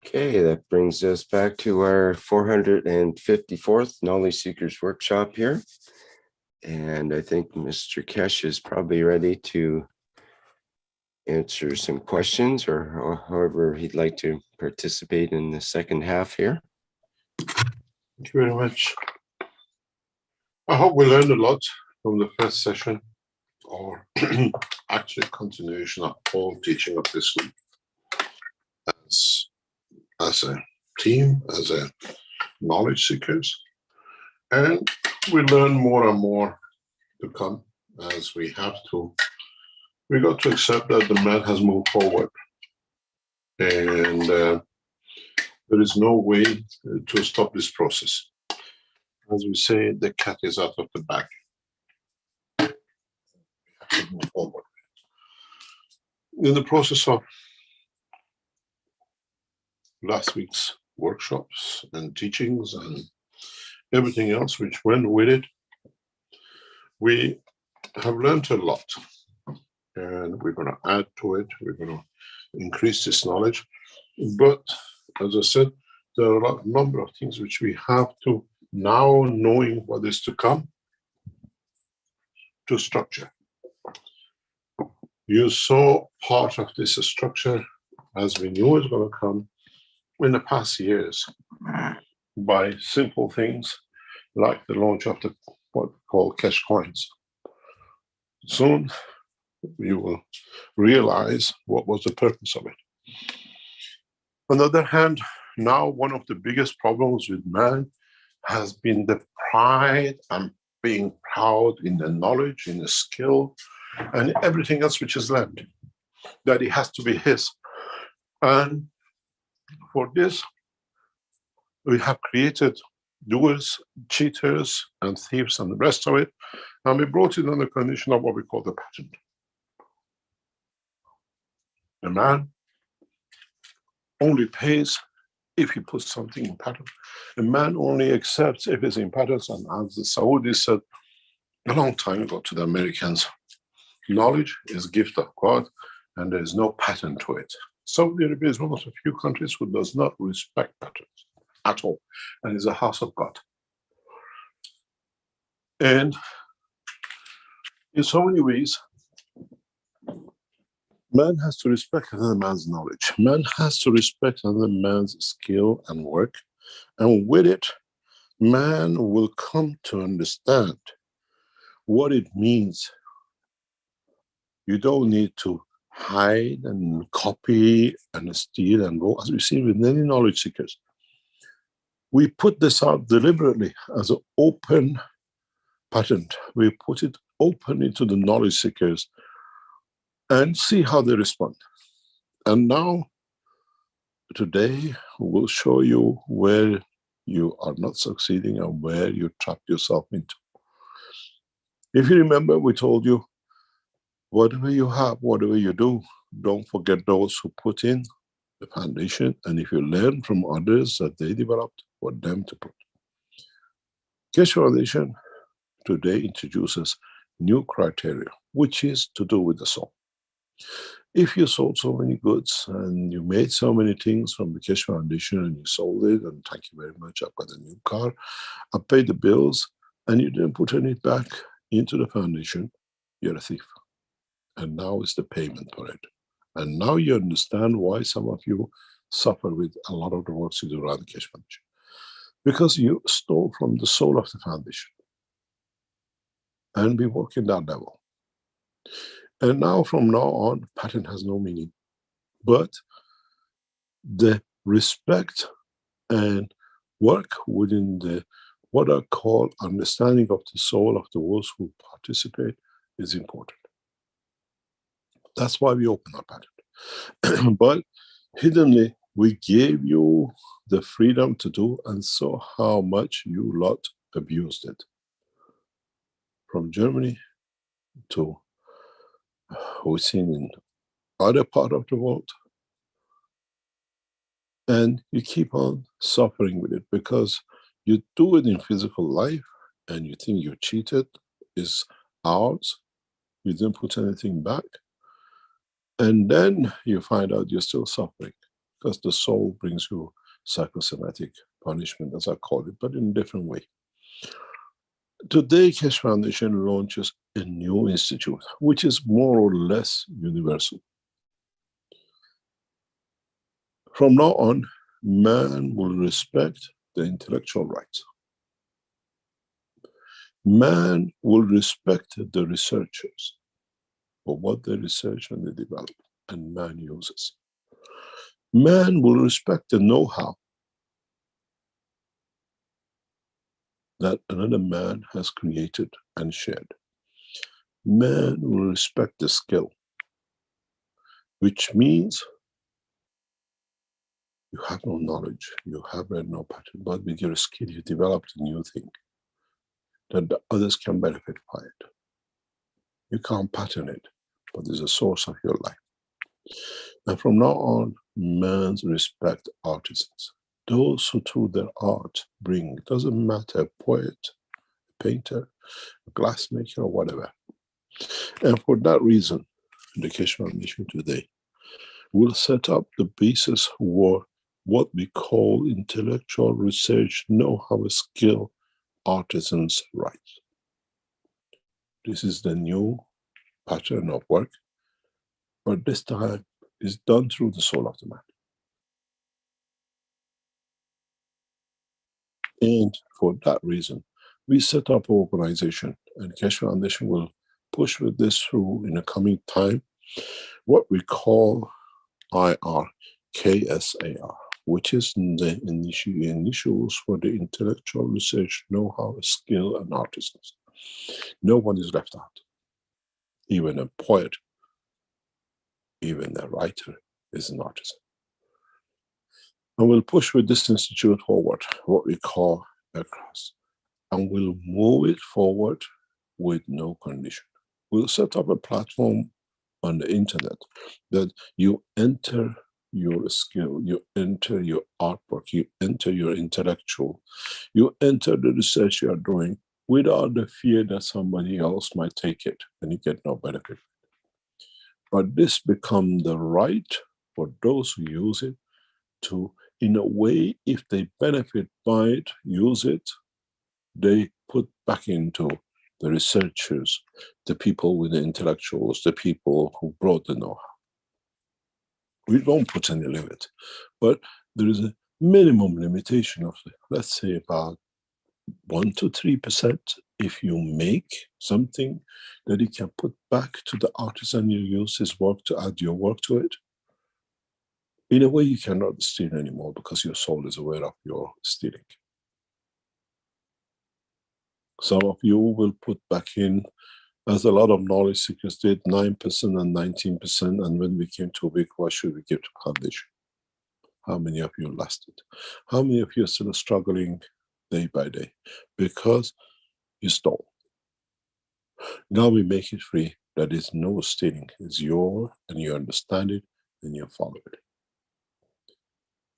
Okay, that brings us back to our 454th Knowledge Seekers Workshop here. And I think Mr. Kesh is probably ready to answer some questions or however he'd like to participate in the second half here. Thank you very much. I hope we learned a lot from the first session, or actually continuation of all teaching of this week. As a team, as a knowledge seekers, and we learn more and more to come as we got to accept that the man has moved forward, and there is no way to stop this process. As we say, the cat is out of the bag. We have to move forward. In the process of last week's workshops and teachings and everything else which went with it, we have learned a lot, and we're going to add to it. We're going to increase this knowledge, but as I said, there are a number of things which we have to, now knowing what is to come, to structure. You saw part of this structure as we knew it was going to come in the past years by simple things like the launch of the what we call Kesh coins. Soon you will realize what was the purpose of it. On the other hand, now one of the biggest problems with man has been the pride and being proud in the knowledge, in the skill, and everything else which is learned, that it has to be his. And for this, we have created doers, cheaters, and thieves, and the rest of it, and we brought it on the condition of what we call the patent. The man only pays if he puts something in pattern. A man only accepts if it's in patterns, and as the Saudis said a long time ago to the Americans, knowledge is a gift of God, and there is no pattern to it. Saudi Arabia is one of the few countries who does not respect patterns at all, and is a house of God. And in so many ways, man has to respect another man's knowledge. Man has to respect another man's skill and work. And with it, man will come to understand what it means. You don't need to hide and copy and steal and go, as we see with many knowledge seekers. We put this out deliberately as an open patent. We put it open into the knowledge seekers and see how they respond. And now, today, we'll show you where you are not succeeding and where you trapped yourself into. If you remember, we told you, whatever you have, whatever you do, don't forget those who put in the foundation, and if you learn from others that they developed, for them to put. Keshe Foundation today introduces new criteria, which is to do with the soul. If you sold so many goods and you made so many things from the Keshe Foundation and you sold it, and thank you very much, I've got a new car, I paid the bills, and you didn't put any back into the foundation, you're a thief. And now is the payment for it. And now you understand why some of you suffer with a lot of the works you do around the Keshe Foundation. Because you stole from the soul of the foundation. And we work in that level. And now, from now on, pattern has no meaning. But the respect and work within the, what I call understanding of the soul of those who participate is important. That's why we open our pattern. But hiddenly, we gave you the freedom to do, and saw how much you lot abused it. From Germany to we've seen in other part of the world. And you keep on suffering with it because you do it in physical life and you think you cheated, is ours, you didn't put anything back. And then you find out you're still suffering. because the soul brings you psychosomatic punishment, as I call it, but in a different way. Today, Keshe Foundation launches a new institute, which is more or less universal. From now on, man will respect the intellectual rights. Man will respect the researchers for what they research and they develop, and man uses. Man will respect the know-how that another man has created and shared. Man will respect the skill, which means you have no knowledge, you have no pattern, but with your skill you developed a new thing that the others can benefit by it. You can't pattern it, but it's a source of your life. And from now on, man's respect artisans. Those who through their art bring, it doesn't matter, a poet, a painter, a glassmaker, or whatever. And for that reason, the Keshe Foundation today will set up the basis for what we call intellectual research, know-how, skill, artisans' rights. This is the new pattern of work, but this time is done through the soul of the man. And for that reason, we set up an organization, and Keshe Foundation will push with this through in the coming time, what we call IRKSAR, which is the initials for the intellectual research, know-how, skill, and artisans. No one is left out. Even a poet, even a writer is an artisan. And we'll push with this institute forward, what we call across, and we'll move it forward with no condition. We'll set up a platform on the internet that you enter your skill, you enter your artwork, you enter your intellectual, you enter the research you are doing without the fear that somebody else might take it and you get no benefit. But this becomes the right for those who use it to, in a way, if they benefit by it, use it, they put back into the researchers, the people with the intellectuals, the people who brought the know-how. We don't put any limit, but there is a minimum limitation of, let's say, about 1 to 3%. If you make something that you can put back to the artisan you use his work to add your work to it, in a way you cannot steal anymore because your soul is aware of your stealing. Some of you will put back in, as a lot of knowledge seekers did, 9% and 19%, and when we came to a week, what should we give to foundation? How many of you lasted? How many of you are still struggling day by day? Because you stole. Now we make it free. There is no stealing. It's yours, and you understand it, and you follow it.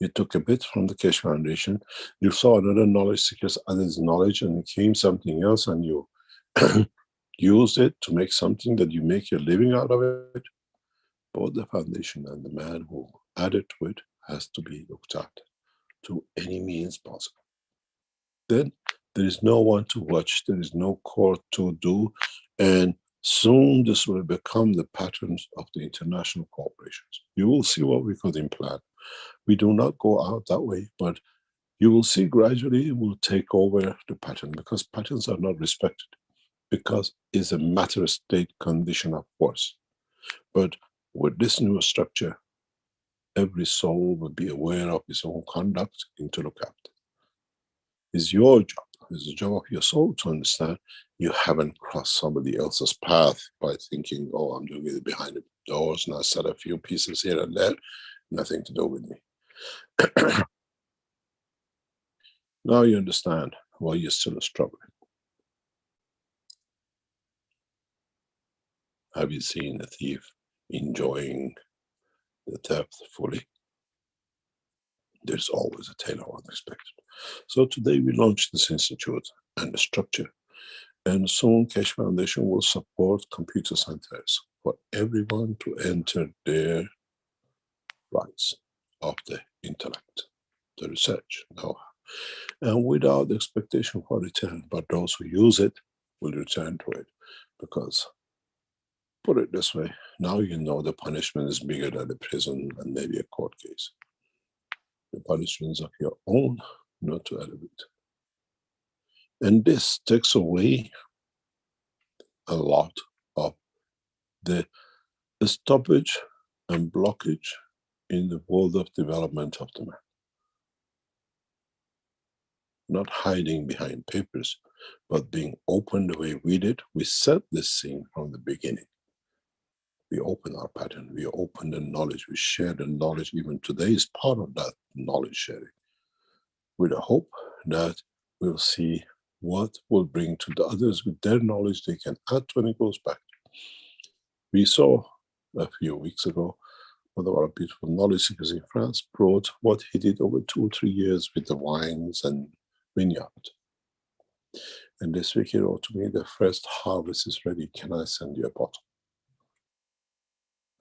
You took a bit from the Keshe Foundation, you saw another knowledge seeker's others' knowledge, and it became something else, and you use it to make something that you make your living out of it. Both the foundation and the man who added to it has to be looked at to any means possible. Then there is no one to watch, there is no court to do, and soon this will become the patterns of the international corporations. You will see what we could implant. We do not go out that way, but you will see gradually it will take over the pattern, because patterns are not respected, because it's a matter of state condition of force. But with this new structure, every soul will be aware of its own conduct and to look after. It's your job, it's the job of your soul to understand you haven't crossed somebody else's path by thinking, oh, I'm doing it behind the doors and I sell a few pieces here and there, nothing to do with me. Now you understand why you're still struggling. Have you seen a thief enjoying the theft fully? There's always a tail of unexpected. So today we launched this institute and the structure, and soon Keshe Foundation will support computer centers for everyone to enter their rights. of the intellect, the research, know-how, and without expectation for return. But those who use it will return to it, because, put it this way, now you know the punishment is bigger than the prison and maybe a court case. The punishments of your own, not to elevate. And this takes away a lot of the stoppage and blockage in the world of development of the man. Not hiding behind papers, but being open the way we did. We set this scene from the beginning. We open our pattern, we open the knowledge, we share the knowledge. Even today is part of that knowledge sharing, with the hope that we'll see what will bring to the others with their knowledge they can add when it goes back. We saw a few weeks ago one of our beautiful knowledge seekers in France brought what he did over 2 or 3 years with the wines and vineyard. And this week he wrote to me, the first harvest is ready, can I send you a bottle?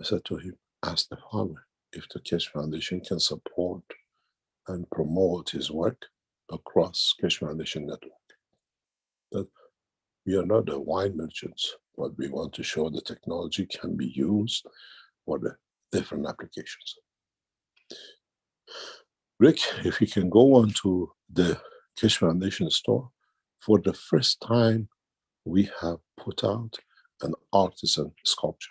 I said to him, ask the farmer if the Keshe Foundation can support and promote his work across Keshe Foundation network. That we are not the wine merchants, but we want to show the technology can be used for the different applications. Rick, if you can go on to the Keshe Foundation store, for the first time we have put out an artisan sculpture.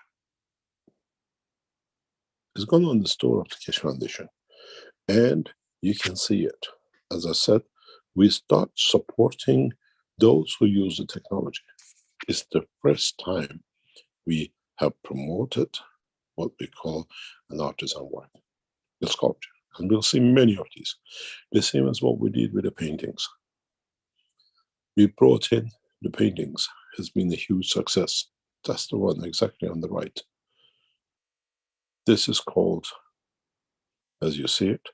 It's gone on the store of the Keshe Foundation, and you can see it. As I said, we start supporting those who use the technology. It's the first time we have promoted what we call an artisan work, the sculpture. And we'll see many of these. The same as what we did with the paintings. We brought in the paintings, has been a huge success. That's the one exactly on the right. This is called, as you see it,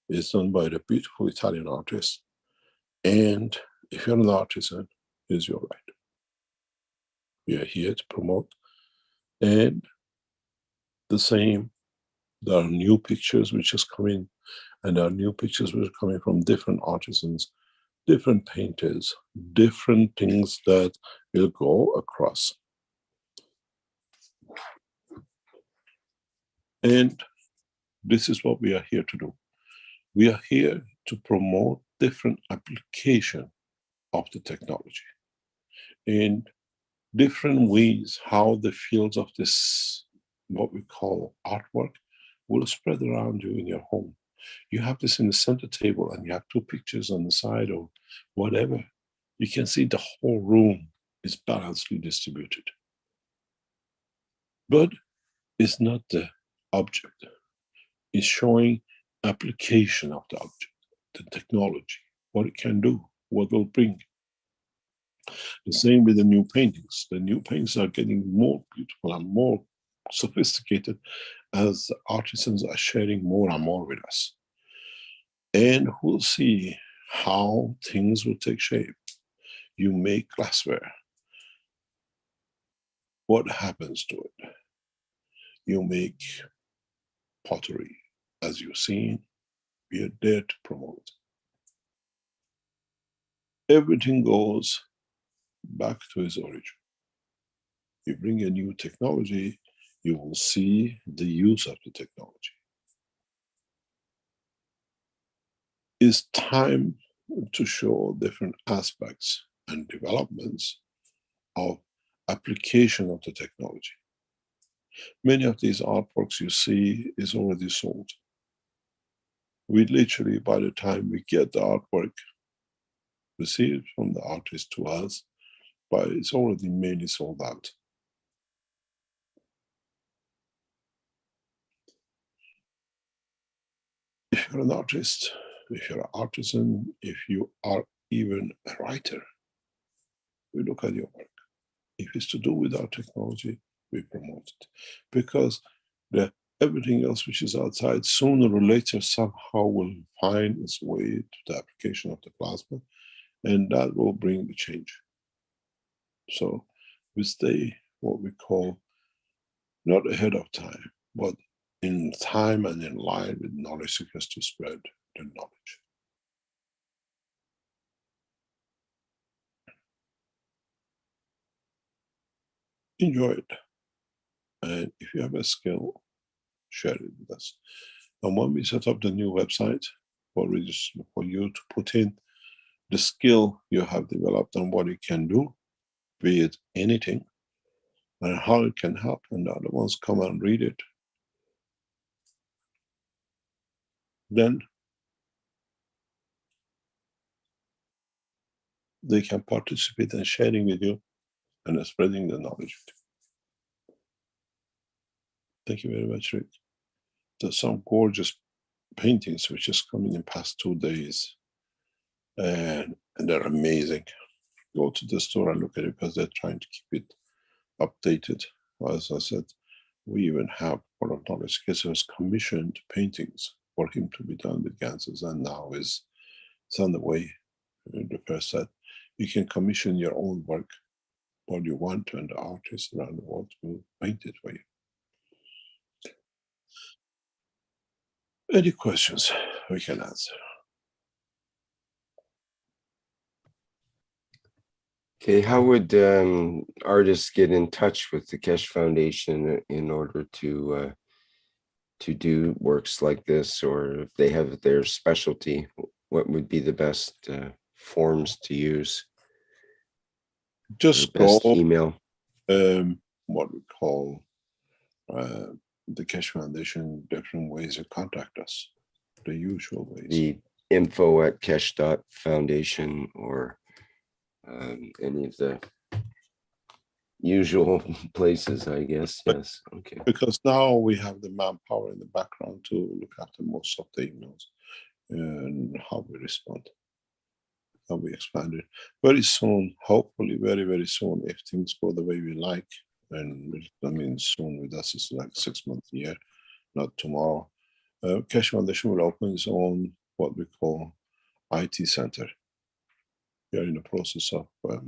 is done by the beautiful Italian artist. And if you're an artisan, is your right. We are here to promote. And the same, there are new pictures which is coming, and there are new pictures which are coming from different artisans, different painters, different things that will go across. And this is what we are here to do. We are here to promote different application of the technology in different ways, how the fields of this, what we call artwork, will spread around you in your home. You have this in the center table and you have 2 pictures on the side or whatever. You can see the whole room is balancedly distributed. But it's not the object. It's showing application of the object, the technology, what it can do, what it will bring. The same with the new paintings. The new paintings are getting more beautiful and more sophisticated as artisans are sharing more and more with us. And we'll see how things will take shape. You make glassware. What happens to it? You make pottery. As you've seen, we are there to promote. Everything goes back to its origin. You bring a new technology, you will see the use of the technology. It's time to show different aspects and developments of application of the technology. Many of these artworks you see is already sold. We literally, by the time we get the artwork, received from the artist to us, but it's already mainly sold out. If you're an artist, if you're an artisan, if you are even a writer, we look at your work. If it's to do with our technology, we promote it. Because everything else which is outside, sooner or later, somehow will find its way to the application of the plasma, and that will bring the change. So we stay what we call not ahead of time, but in time and in line with knowledge seekers to spread the knowledge. Enjoy it. And if you have a skill, share it with us. And when we set up the new website for you to put in the skill you have developed and what it can do, be it anything, and how it can help, and the other ones come and read it, then they can participate in sharing with you and spreading the knowledge. Thank you very much, Rick. There's some gorgeous paintings which just come in the past 2 days, and they're amazing. Go to the store and look at it because they're trying to keep it updated. As I said, we even have one of Knowledge Seekers commissioned paintings for him to be done with Ganses, and now it's on the way. The first set, you can commission your own work, what you want, and the artists around the world will paint it for you. Any questions we can answer? Okay, how would artists get in touch with the Keshe Foundation in order to do works like this, or if they have their specialty, what would be the best forms to use? Just best go email. What we call the Keshe Foundation, different ways to contact us, the usual ways. The info@keshe.foundation, or any of the usual places, I guess. Yes. Okay. Because now we have the manpower in the background to look after most of the emails and how we respond. How we expand it. Very soon, hopefully very, very soon, if things go the way we like, and I mean soon with us is like 6 months, a year, not tomorrow. Keshe Foundation will open its own, what we call, IT center. We are in the process of what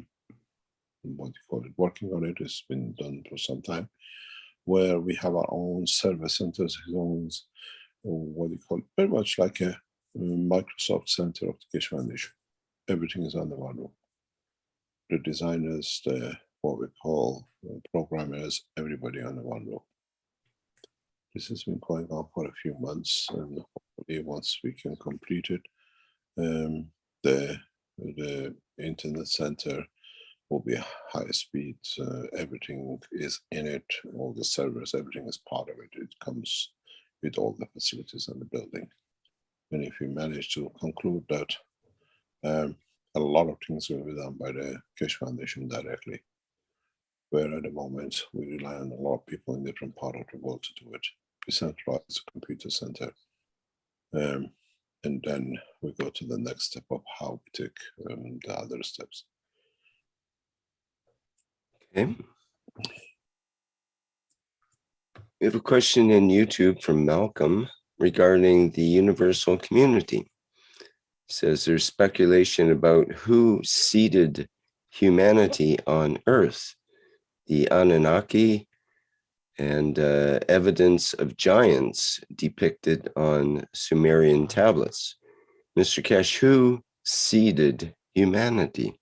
you call it, working on it. It's been done for some time, where we have our own service centers, zones, what you call it, very much like a Microsoft Center of the Keshe Foundation. Everything is under one roof. The designers, the what we call programmers, everybody under one roof. This has been going on for a few months, and hopefully once we can complete it, the internet center will be high speed. Everything is in it, all the servers, everything is part of it. It comes with all the facilities in the building. And if we manage to conclude that, a lot of things will be done by the Keshe Foundation directly, where at the moment we rely on a lot of people in different parts of the world to do it. We centralize the computer center, and then we go to the next step of how we take the other steps. Okay. We have a question in YouTube from Malcolm regarding the universal community. It says there's speculation about who seeded humanity on Earth, the Anunnaki, and evidence of giants depicted on Sumerian tablets. Mr. Keshe, who seeded humanity?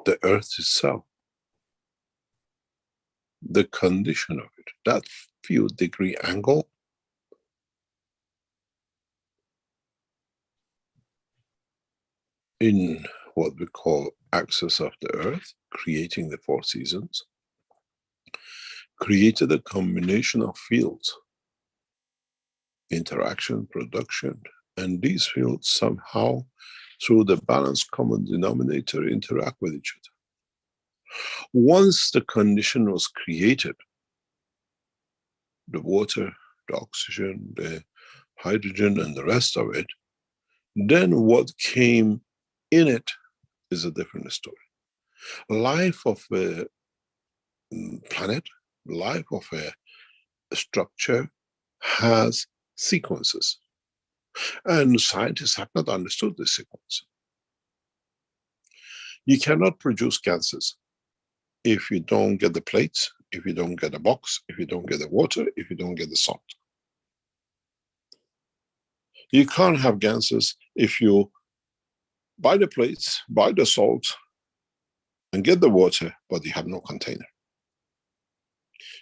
The Earth itself. The condition of it, that few degree angle, in what we call axis of the Earth, creating the 4 seasons, created a combination of fields, interaction, production, and these fields somehow, through the balanced common denominator, interact with each other. Once the condition was created, the water, the oxygen, the hydrogen, and the rest of it, then what came in it is a different story. Life of a planet, life of a structure has sequences, and scientists have not understood this sequence. You cannot produce gases if you don't get the plates, if you don't get a box, if you don't get the water, if you don't get the salt. You can't have ganses if you buy the plates, buy the salt, and get the water, but you have no container.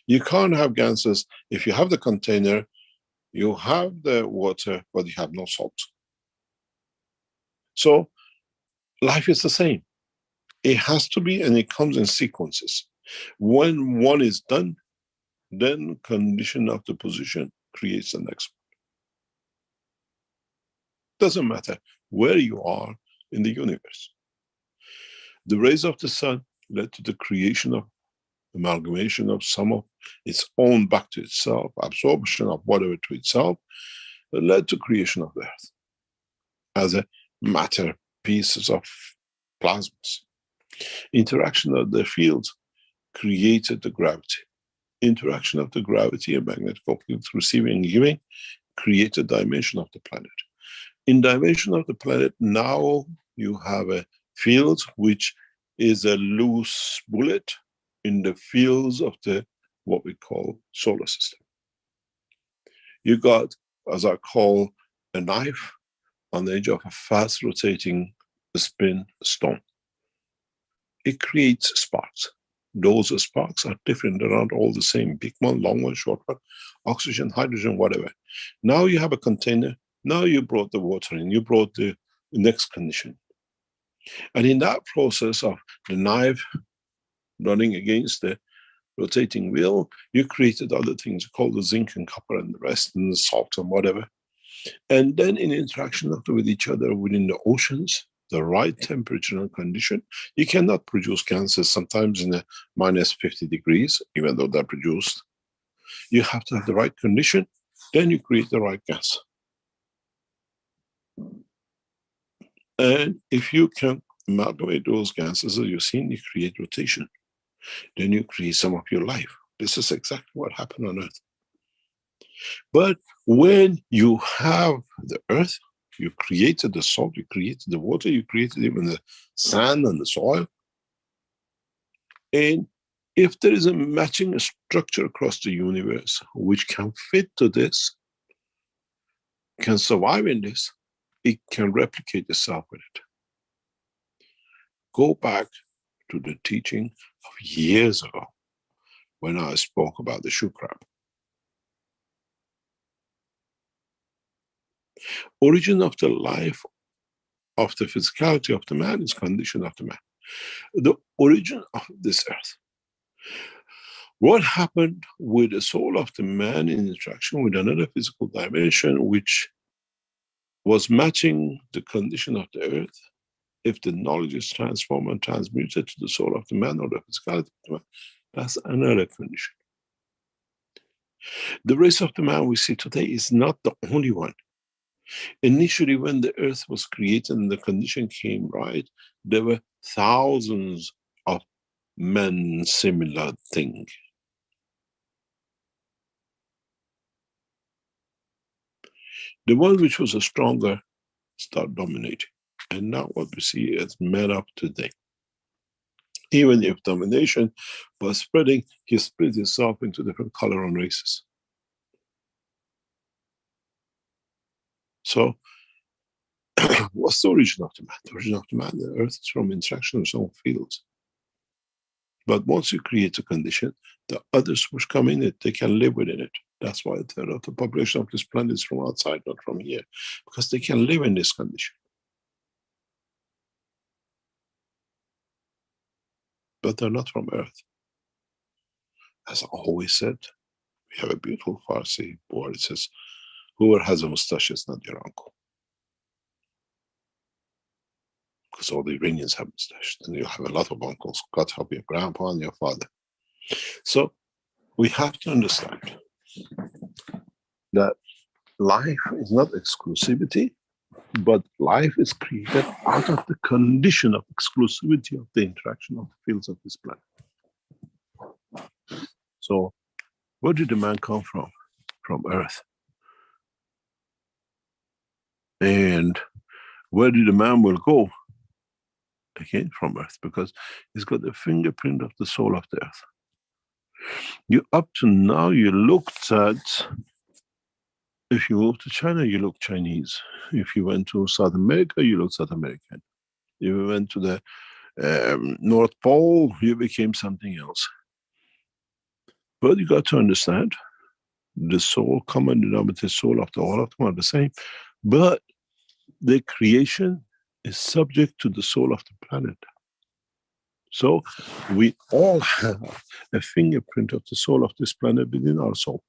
You can't have ganses if you have the container, you have the water, but you have no salt. So life is the same. It has to be, and it comes in sequences. When one is done, then condition of the position creates the next one. Doesn't matter where you are in the universe. The rays of the sun led to the creation of amalgamation of some of its own back to itself, absorption of whatever to itself, that led to creation of the earth as a matter, pieces of plasmas. Interaction of the fields created the gravity. Interaction of the gravity and magnetic field receiving and giving created dimension of the planet. In dimension of the planet, now you have a field which is a loose bullet in the fields of the what we call solar system. You got, as I call, a knife on the edge of a fast rotating spin stone. It creates sparks. Those sparks are different, they're not all the same. Big one, long one, short one, oxygen, hydrogen, whatever. Now you have a container, now you brought the water in, you brought the next condition. And in that process of the knife running against the rotating wheel, you created other things called the zinc and copper and the rest, and the salt and whatever. And then in interaction with each other within the oceans, the right temperature and condition, you cannot produce gases sometimes in a minus 50 degrees, even though they're produced. You have to have the right condition, then you create the right gas. And if you can amalgamate those gases that you've seen, you create rotation. Then you create some of your life. This is exactly what happened on Earth. But when you have the Earth, you created the salt, you created the water, you created even the sand and the soil. And if there is a matching structure across the universe which can fit to this, can survive in this, it can replicate itself with it. Go back to the teaching of years ago when I spoke about the shoe crab. Origin of the life of the physicality of the man is condition of the man. The origin of this earth. What happened with the soul of the man in interaction with another physical dimension which was matching the condition of the earth? If the knowledge is transformed and transmuted to the soul of the man or the physicality of the man, that's another condition. The race of the man we see today is not the only one. Initially, when the earth was created and the condition came right, there were thousands of men similar things. The one which was a stronger started dominating. And now what we see is men up today. Even if domination was spreading, he split himself into different color and races. So, what's the origin of the man? The origin of the man, the earth is from interaction of its own fields. But once you create a condition, the others which come in it, they can live within it. That's why the population of this planet is from outside, not from here, because they can live in this condition. But they're not from Earth. As I always said, we have a beautiful Farsi word. It says, whoever has a mustache is not your uncle. Because all the Iranians have mustaches, and you have a lot of uncles. God help your grandpa and your father. So we have to understand that life is not exclusivity, but life is created out of the condition of exclusivity of the interaction of the fields of this planet. So, where did the man come from? From Earth. And where did the man will go? Again, from Earth, because he's got the fingerprint of the soul of the Earth. You up to now, you looked at, if you go to China, you look Chinese. If you went to South America, you look South American. If you went to the North Pole, you became something else. But you got to understand, the soul, common denominator soul of all of them are the same. But the creation is subject to the soul of the planet. So we all have a fingerprint of the soul of this planet within our soul.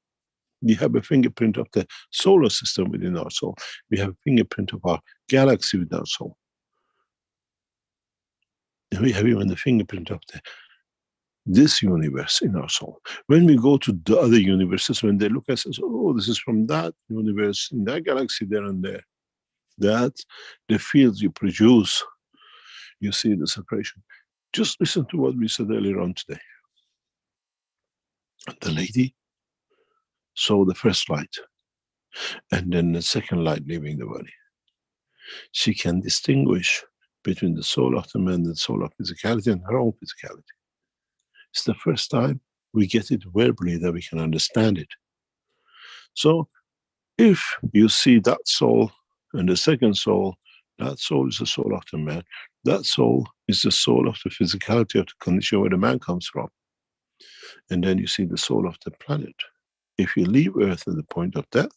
We have a fingerprint of the solar system within our soul. We have a fingerprint of our galaxy within our soul. And we have even the fingerprint of this universe in our soul. When we go to the other universes, when they look at us, oh, this is from that universe, in that galaxy there and there. That's the fields you produce. You see the separation. Just listen to what we said earlier on today. The lady saw the first light, and then the second light leaving the body. She can distinguish between the soul of the man and the soul of physicality and her own physicality. It's the first time we get it verbally that we can understand it. So if you see that soul and the second soul, that soul is the soul of the man. That soul is the soul of the physicality of the condition where the man comes from. And then you see the soul of the planet. If you leave Earth at the point of death,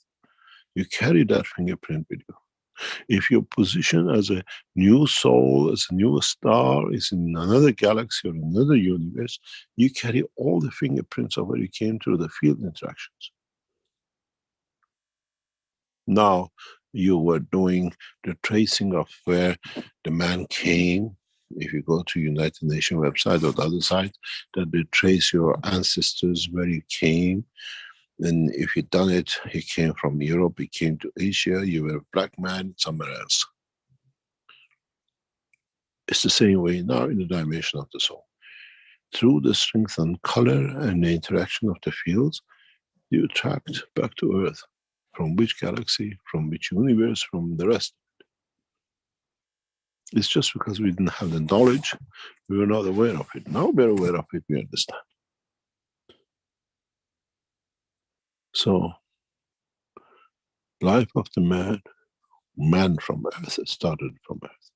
you carry that fingerprint with you. If your position as a new soul, as a new star, is in another galaxy or another universe, you carry all the fingerprints of where you came through the field interactions. Now, you were doing the tracing of where the man came. If you go to United Nations website or the other side, that they trace your ancestors, where you came. And if you'd done it, he came from Europe, he came to Asia, you were a black man somewhere else. It's the same way now in the dimension of the soul. Through the strength and color and the interaction of the fields, you attract back to Earth. From which galaxy, from which universe, from the rest. It's just because we didn't have the knowledge, we were not aware of it. Now we're aware of it, we understand. So, life of the man, man from Earth, started from Earth.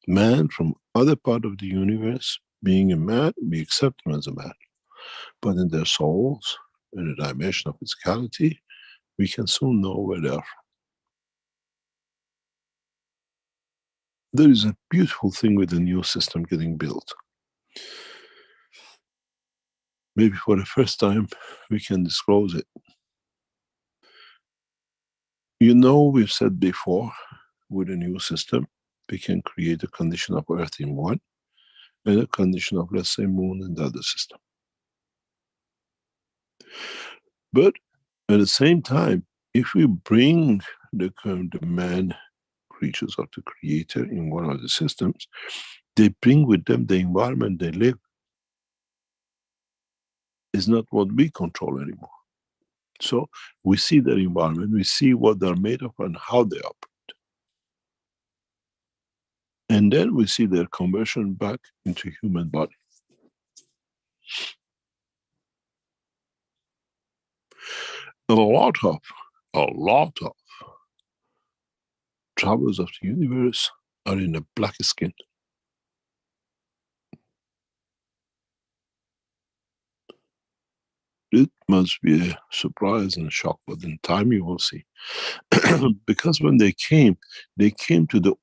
Man from other part of the universe, being a man, we accept them as a man. But in their souls, in the dimension of physicality, we can soon know where they are from. There is a beautiful thing with the new system getting built. Maybe for the first time, we can disclose it. You know, we've said before, with a new system, we can create a condition of Earth in one, and a condition of, let's say, Moon in the other system. But at the same time, if we bring the man creatures of the Creator in one of the systems, they bring with them the environment they live. Is not what we control anymore. So we see their environment, we see what they're made of and how they operate. And then we see their conversion back into human body. A lot of travelers of the universe are in a black skin. It must be a surprise and a shock, but in time you will see. Because when they came to the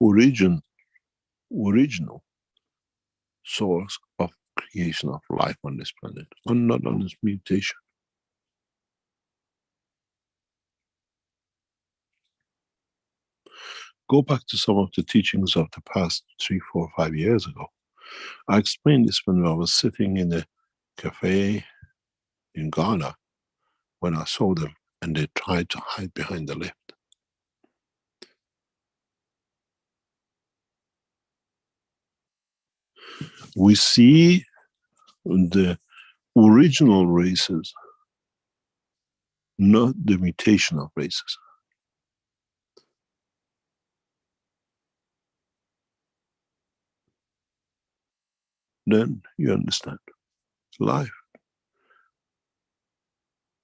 original source of creation of life on this planet, and not on this mutation. Go back to some of the teachings of the past 3, 4, 5 years ago. I explained this when I was sitting in a cafe in Ghana, when I saw them and they tried to hide behind the lift. We see the original races, not the mutation of races. Then you understand life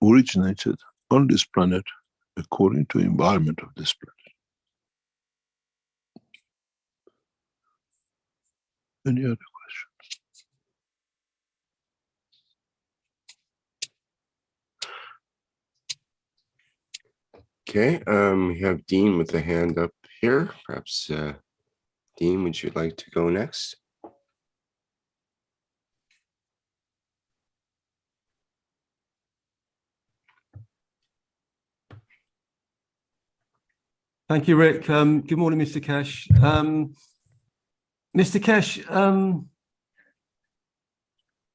originated on this planet according to the environment of this planet. Any other question? Okay, we have Dean with a hand up here. Perhaps, Dean, would you like to go next? Thank you, Rick. Good morning, Mr. Kesh. Mr. Kesh,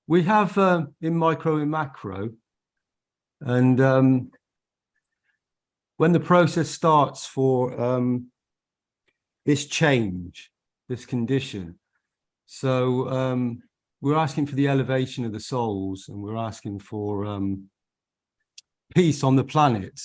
we have in micro and macro, and when the process starts for this change, this condition, so we're asking for the elevation of the souls, and we're asking for peace on the planet.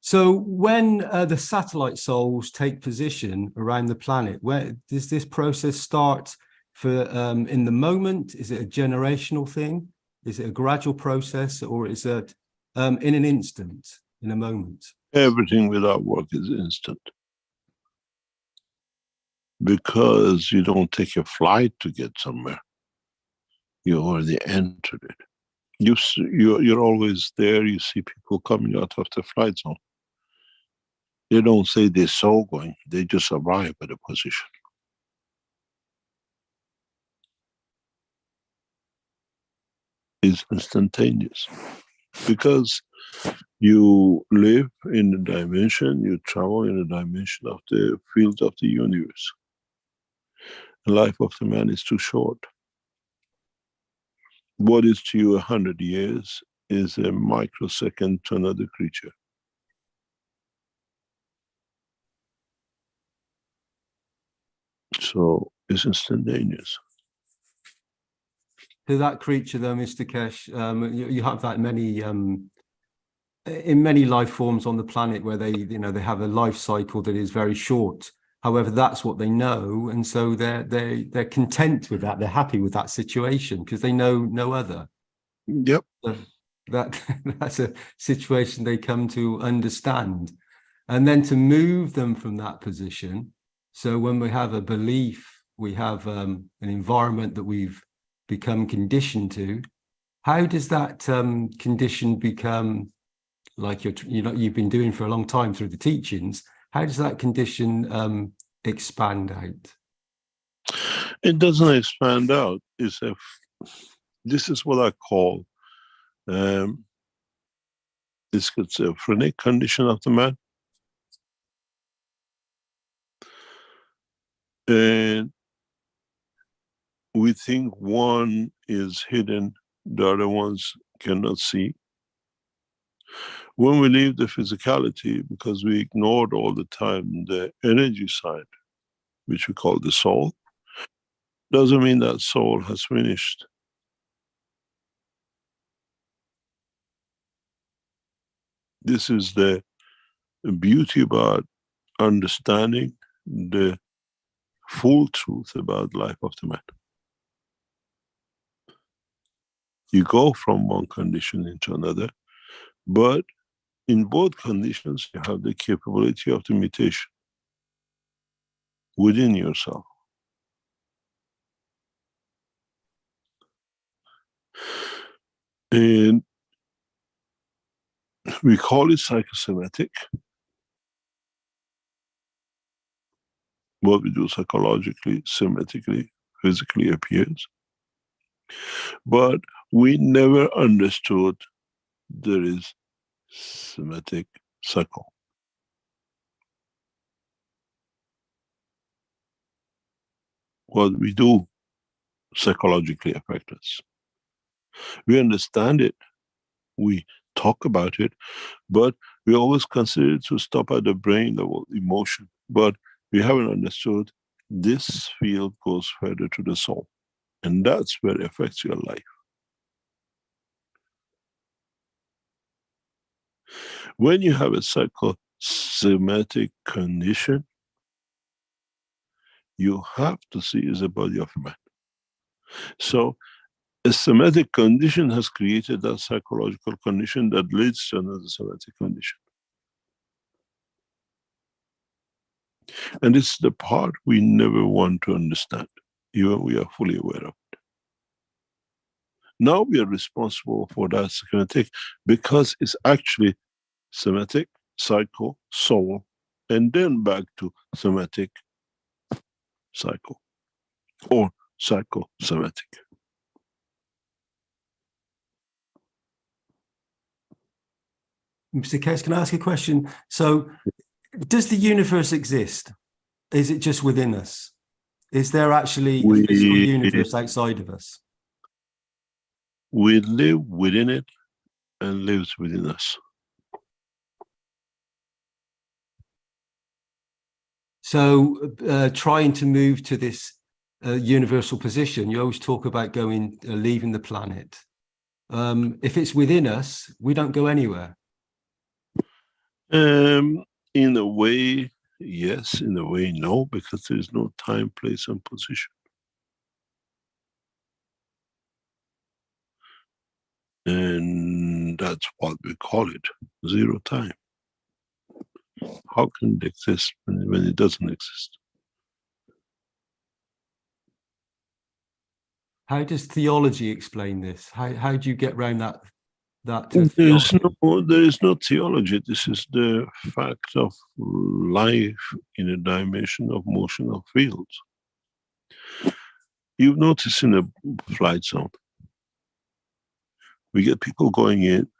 So when the satellite souls take position around the planet, where does this process start for in the moment? Is it a generational thing? Is it a gradual process, or is it in an instant, in a moment? Everything without work is instant. Because you don't take a flight to get somewhere. You already entered it. You're always there. You see people coming out of the flight zone. They don't say they saw going. They just arrive at a position. It's instantaneous. Because you live in a dimension, you travel in a dimension of the field of the universe. The life of the man is too short. What is to you 100 years is a microsecond to another creature. So it's instantaneous. To that creature, though, Mr. Kesh, you have that many in many life forms on the planet where they have a life cycle that is very short. However, that's what they know, and so they're content with that. They're happy with that situation because they know no other. Yep. So that's a situation they come to understand, and then to move them from that position. So when we have a belief, we have an environment that we've become conditioned to. How does that condition become, like you've been doing for a long time through the teachings? How does that condition expand out? It doesn't expand out. This is what I call the schizophrenic condition of the man. And we think one is hidden, the other ones cannot see. When we leave the physicality, because we ignored all the time the energy side, which we call the soul, doesn't mean that soul has finished. This is the beauty about understanding the full truth about life of the man. You go from one condition into another, but in both conditions, you have the capability of the mutation within yourself. And we call it psychosomatic. What we do psychologically, somatically, physically appears. But we never understood there is somatic psycho. What we do psychologically affects us. We understand it, we talk about it, but we always consider it to stop at the brain level, emotion. But we haven't understood this field goes further to the soul. And that's where it affects your life. When you have a psychosomatic condition, you have to see is the body of a man. So A somatic condition has created that psychological condition that leads to another somatic condition. And it's the part we never want to understand, even we are fully aware of it. Now we are responsible for that somatic because it's actually somatic, psycho, soul, and then back to somatic, psycho, or psychosomatic. Mr. Kesh, can I ask a question? So, does the universe exist? Is it just within us? Is there actually a physical universe outside of us? We live within it and lives within us. So, trying to move to this universal position, you always talk about going, leaving the planet. If it's within us, we don't go anywhere. In a way, yes. In a way, no, because there is no time, place, and position. And that's what we call it, zero time. How can it exist when it doesn't exist? How does theology explain this? How do you get around that? There is no theology. This is the fact of life in a dimension of motional fields. You've noticed in a flight zone, we get people going in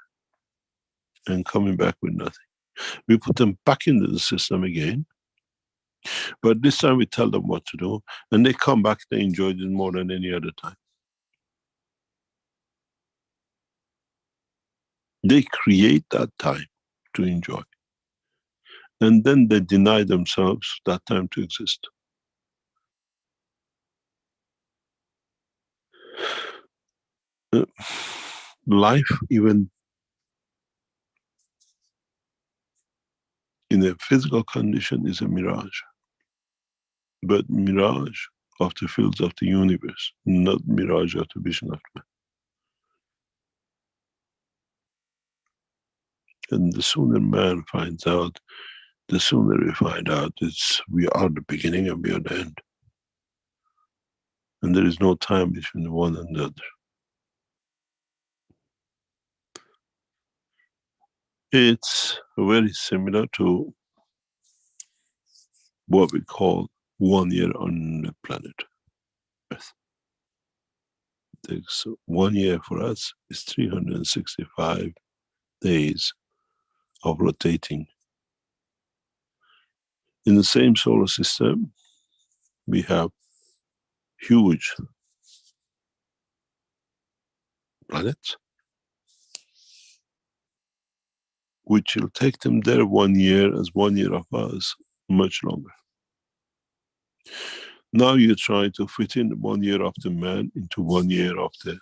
and coming back with nothing. We put them back into the system again, but this time we tell them what to do, and they come back, they enjoyed it more than any other time. They create that time to enjoy. And then they deny themselves that time to exist. Life, even in a physical condition, is a mirage. But mirage of the fields of the universe, not mirage of the vision of man. And the sooner man finds out, the sooner we find out we are the beginning and we are the end. And there is no time between the one and the other. It's very similar to what we call 1 year on the planet Earth. It takes 1 year for us is 365 days of rotating. In the same solar system, we have huge planets, which will take them there 1 year as 1 year of us, much longer. Now you're trying to fit in 1 year of the man into 1 year of the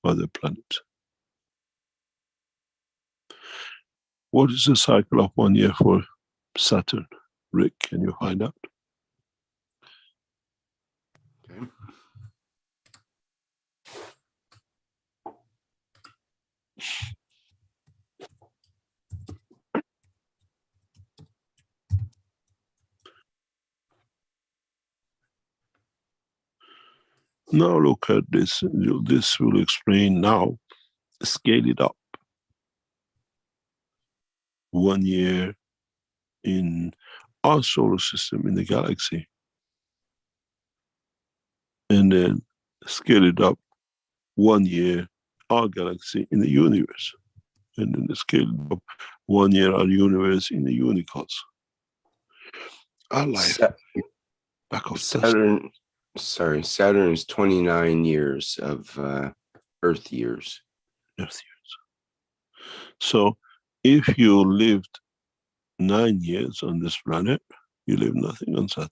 other planet. What is the cycle of 1 year for Saturn? Rick, can you find out? Okay. Now look at this. This will explain now. Scale it up. 1 year in our solar system, in the galaxy. And then scale it up 1 year, our galaxy in the universe. And then scale it up 1 year, our universe in the unicos. Our life. Back of Saturn, sorry, Saturn is 29 years of Earth years. Earth years. So if you lived 9 years on this planet, you lived nothing on Saturn.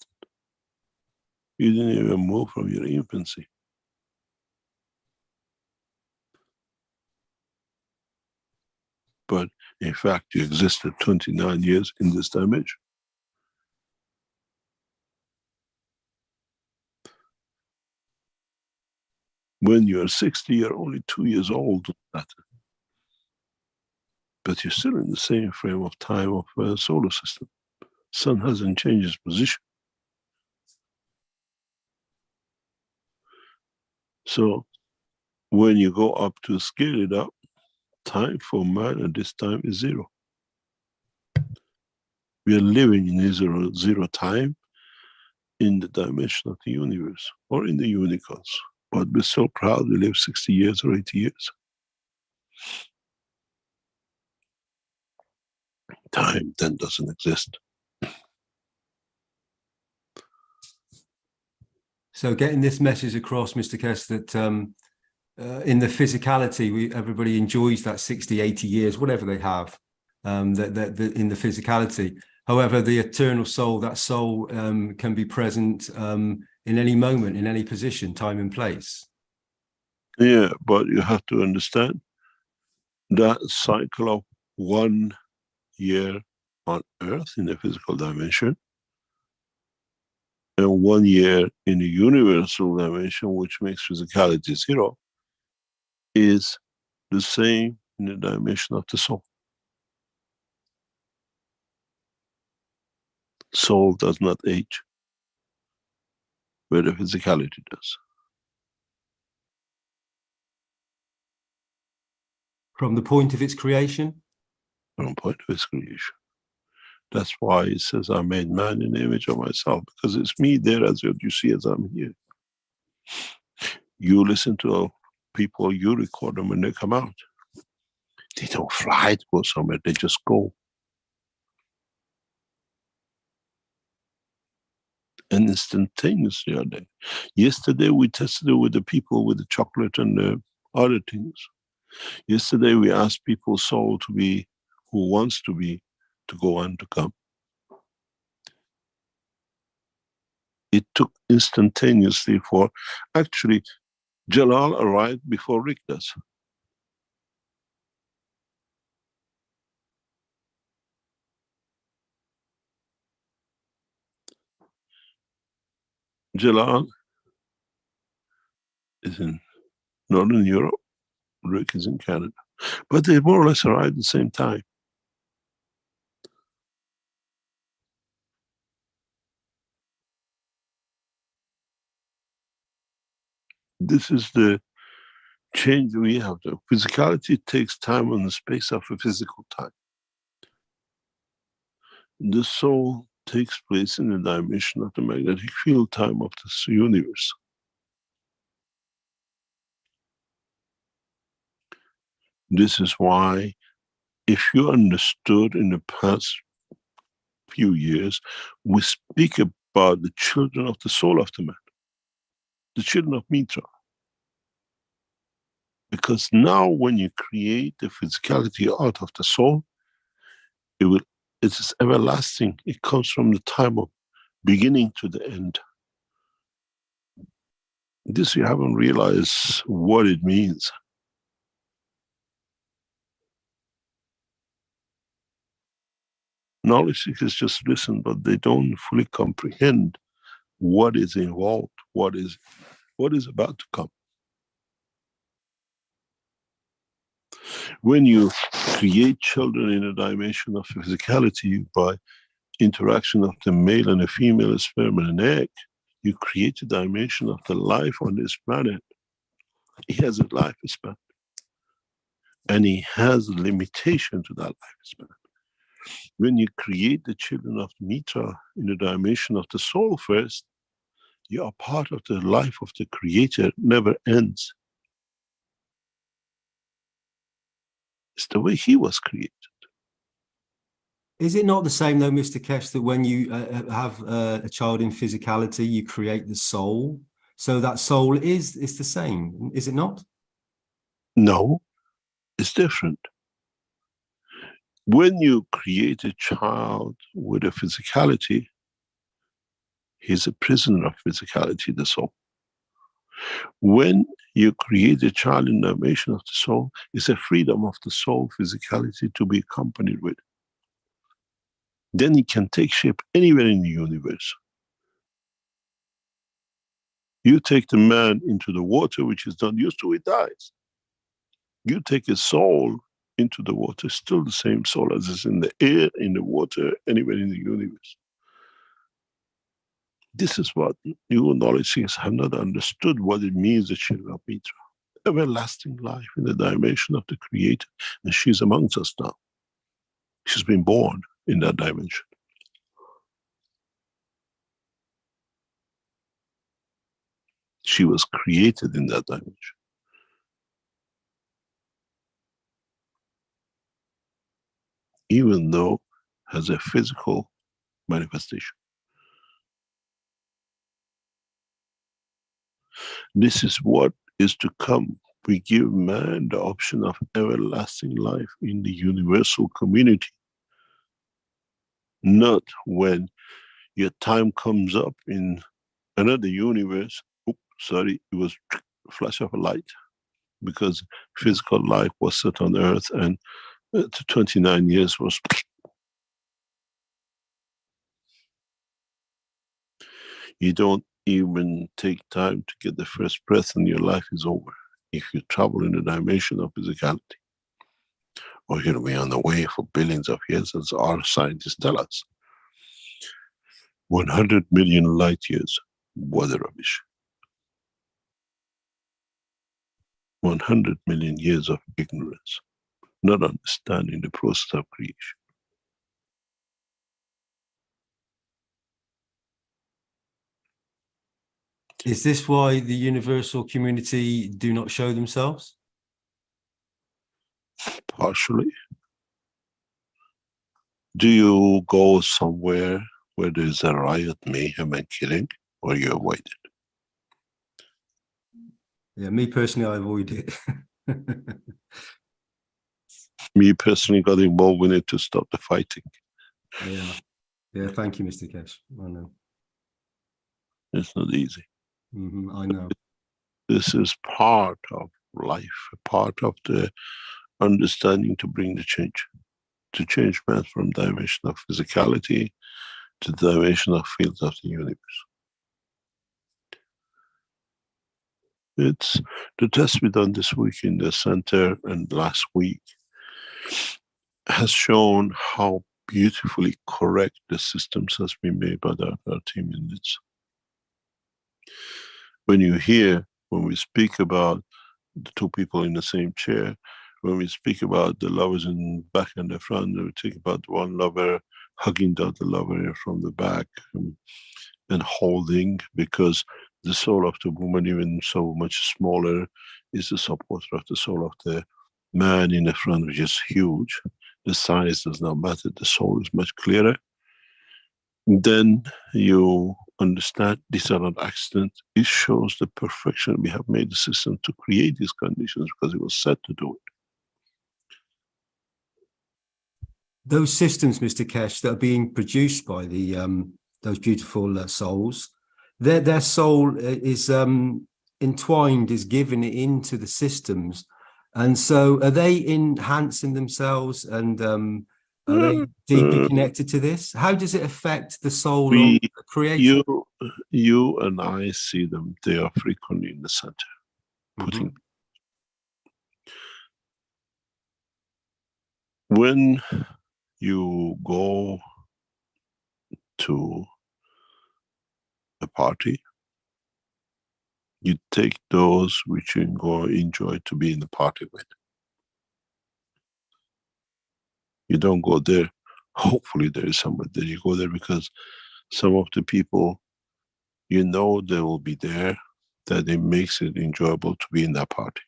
You didn't even move from your infancy. But in fact, you existed 29 years in this dimension. When you're 60, you're only 2 years old. But you're still in the same frame of time of a solar system. Sun hasn't changed its position. So when you go up to scale it up, time for man at this time is 0. We are living in zero time in the dimension of the universe or in the unicorns. But we're so proud we live 60 years or 80 years. Time then doesn't exist. So getting this message across, Mr. Kess, that in the physicality, everybody enjoys that 60, 80 years, whatever they have, that in the physicality. However, the eternal soul, that soul can be present in any moment, in any position, time and place. Yeah, but you have to understand that cycle of 1 year on Earth in the physical dimension and 1 year in the universal dimension, which makes physicality 0, is the same in the dimension of the soul. Soul does not age, where the physicality does. From the point of its creation? From point of its creation. That's why it says, I made man in the image of myself, because it's me there as you see as I'm here. You listen to people, you record them when they come out. They don't fly to go somewhere, they just go. And instantaneously are there. Yesterday we tested it with the people with the chocolate and the other things. Yesterday we asked people's soul to be, who wants to be, to go and to come. It took instantaneously for, actually, Jalal arrived before Rick does. Jalal is in Northern Europe, Rick is in Canada. But they more or less arrived at the same time. This is the change we have. The physicality takes time on the space of a physical time. The soul takes place in the dimension of the magnetic field time of this universe. This is why, if you understood in the past few years, we speak about the children of the soul of the man, the children of Mitra. Because now when you create the physicality out of the soul, it is everlasting. It comes from the time of beginning to the end. This you haven't realized what it means. Knowledge seekers just listen, but they don't fully comprehend what is involved, what is about to come. When you create children in a dimension of physicality by interaction of the male and the female, a sperm and an egg, you create a dimension of the life on this planet. He has a lifespan. And he has a limitation to that lifespan. When you create the children of Mitra in the dimension of the soul first, you are part of the life of the Creator, it never ends. It's the way he was created. Is it not the same though, Mr. Kesh, that when you have a child in physicality, you create the soul? So that soul is the same, is it not? No, it's different. When you create a child with a physicality, he's a prisoner of physicality, the soul. When you create a child in the dimension of the soul, it's a freedom of the soul physicality to be accompanied with. Then it can take shape anywhere in the universe. You take the man into the water, which is not used to, it dies. You take a soul into the water, still the same soul as is in the air, in the water, anywhere in the universe. This is what new knowledge seekers have not understood, what it means, the children of Mitra. Everlasting life in the dimension of the Creator. And she's amongst us now. She's been born in that dimension. She was created in that dimension. Even though has a physical manifestation. This is what is to come. We give man the option of everlasting life in the universal community. Not when your time comes up in another universe. Oops, sorry, it was a flash of a light. Because physical life was set on earth and 29 years was. You don't even take time to get the first breath and your life is over. If you travel in the dimension of physicality, or you'll be on the way for billions of years, as our scientists tell us. 100 million light years, what a rubbish. 100 million years of ignorance, not understanding the process of creation. Is this why the universal community do not show themselves? Partially. Do you go somewhere where there's a riot, mayhem, and killing, or you avoid it? Yeah, me personally, I avoid it. Me personally got involved in it to stop the fighting. Yeah. Yeah, thank you, Mr. Keshe. I know. It's not easy. I know. This is part of life, part of the understanding to bring the change. To change man from dimension of physicality to the dimension of fields of the universe. It's the test we done this week in the center and last week has shown how beautifully correct the systems has been made by our team units. When you hear, when we speak about the two people in the same chair, when we speak about the lovers in back and the front, we think about one lover hugging the other lover from the back and holding, because the soul of the woman, even so much smaller, is the supporter of the soul of the man in the front, which is huge. The size does not matter, the soul is much clearer. Then you understand these are not accidents. It shows the perfection. We have made the system to create these conditions because it was set to do it. Those systems, Mr. Keshe, that are being produced by the those beautiful souls, their soul is entwined, is given into the systems, and so are they enhancing themselves, and are they deeply connected to this? How does it affect the soul of the creator? You and I see them. They are frequently in the center, putting. When you go to a party, you take those which you enjoy to be in the party with. You don't go there, hopefully there is somebody there. You go there because some of the people, you know they will be there, that it makes it enjoyable to be in that party.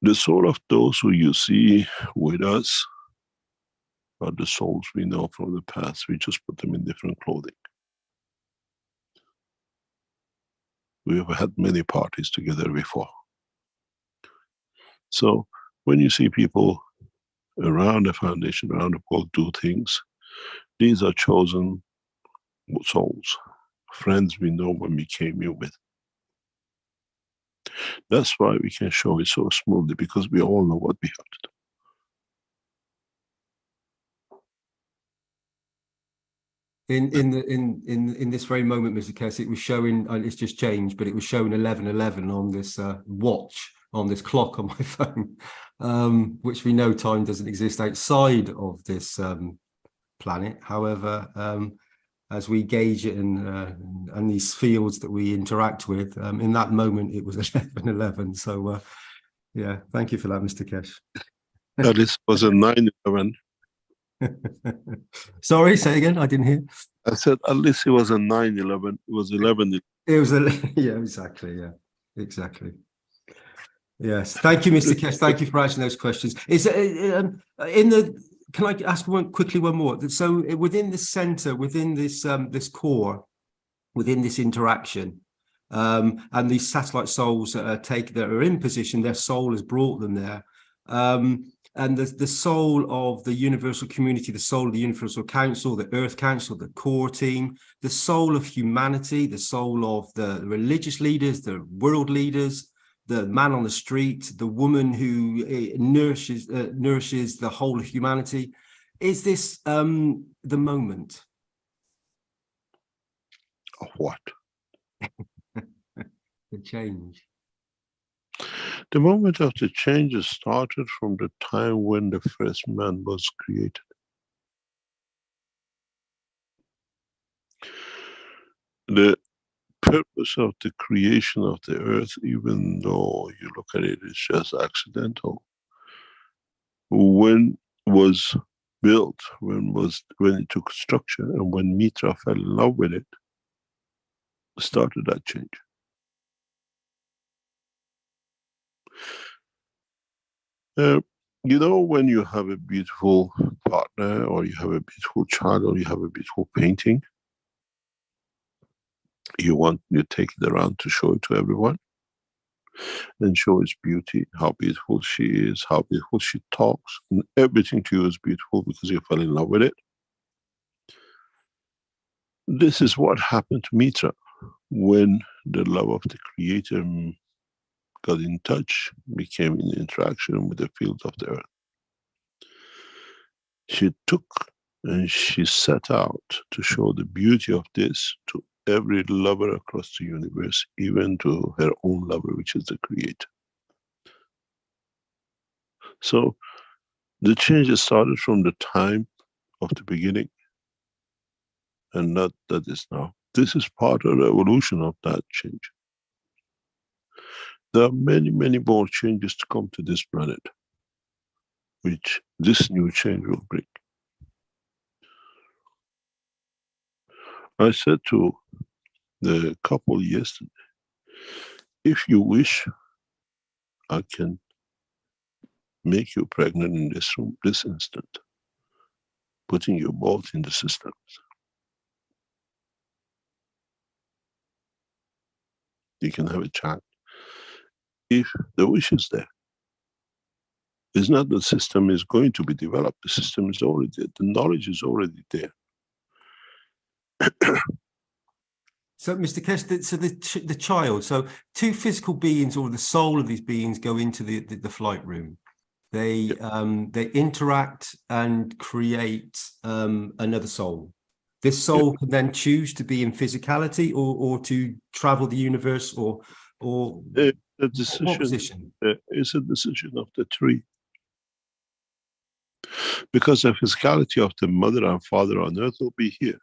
The soul of those who you see with us are the souls we know from the past. We just put them in different clothing. We have had many parties together before. So when you see people around the foundation, around the world do things, these are chosen souls, friends we know when we came here with. That's why we can show it so smoothly, because we all know what we have to do. in this very moment, Mr. Kess, it was showing, it's just changed, but it was showing 11:11 on this watch, on this clock on my phone, which we know time doesn't exist outside of this planet. However, as we gauge it and these fields that we interact with, in that moment it was 11:11. So yeah, thank you for that, Mr. Kesh. This was a 9/11. Sorry, say again. I didn't hear. I said at least it was a 9/11. It was 11. It was yeah, exactly. Yeah, exactly. Yes, thank you, Mr. Kesh. Thank you for answering those questions. Is in the? Can I ask one more? So within the center, within this this core, within this interaction, and these satellite souls that are in position, their soul has brought them there. And the soul of the universal community, the soul of the Universal Council, the Earth Council, the core team, the soul of humanity, the soul of the religious leaders, the world leaders, the man on the street, the woman who nourishes the whole of humanity. Is this the moment? Of what? The change. The moment of the changes started from the time when the first man was created. The purpose of the creation of the earth, even though you look at it, it's just accidental. When was built, when it took structure, and when Mitra fell in love with it, started that change. You know, when you have a beautiful partner, or you have a beautiful child, or you have a beautiful painting, you take it around to show it to everyone, and show its beauty, how beautiful she is, how beautiful she talks, and everything to you is beautiful because you fell in love with it. This is what happened to Mitra when the love of the Creator got in touch, became in interaction with the fields of the earth. She took and she set out to show the beauty of this to every lover across the universe, even to her own lover, which is the Creator. So the change started from the time of the beginning, and not that is now. This is part of the evolution of that change. There are many, many more changes to come to this planet, which this new change will bring. I said to the couple yesterday, if you wish, I can make you pregnant in this room, this instant, putting you both in the systems. You can have a child. If the wish is there. It's not the system is going to be developed, the system is already there, the knowledge is already there. So, Mr. Kesh, so the child, so two physical beings, or the soul of these beings, go into the flight room. They interact and create another soul. This soul can then choose to be in physicality or to travel the universe, or the decision, what position? Is a decision of the three. Because the physicality of the mother and father on earth will be here.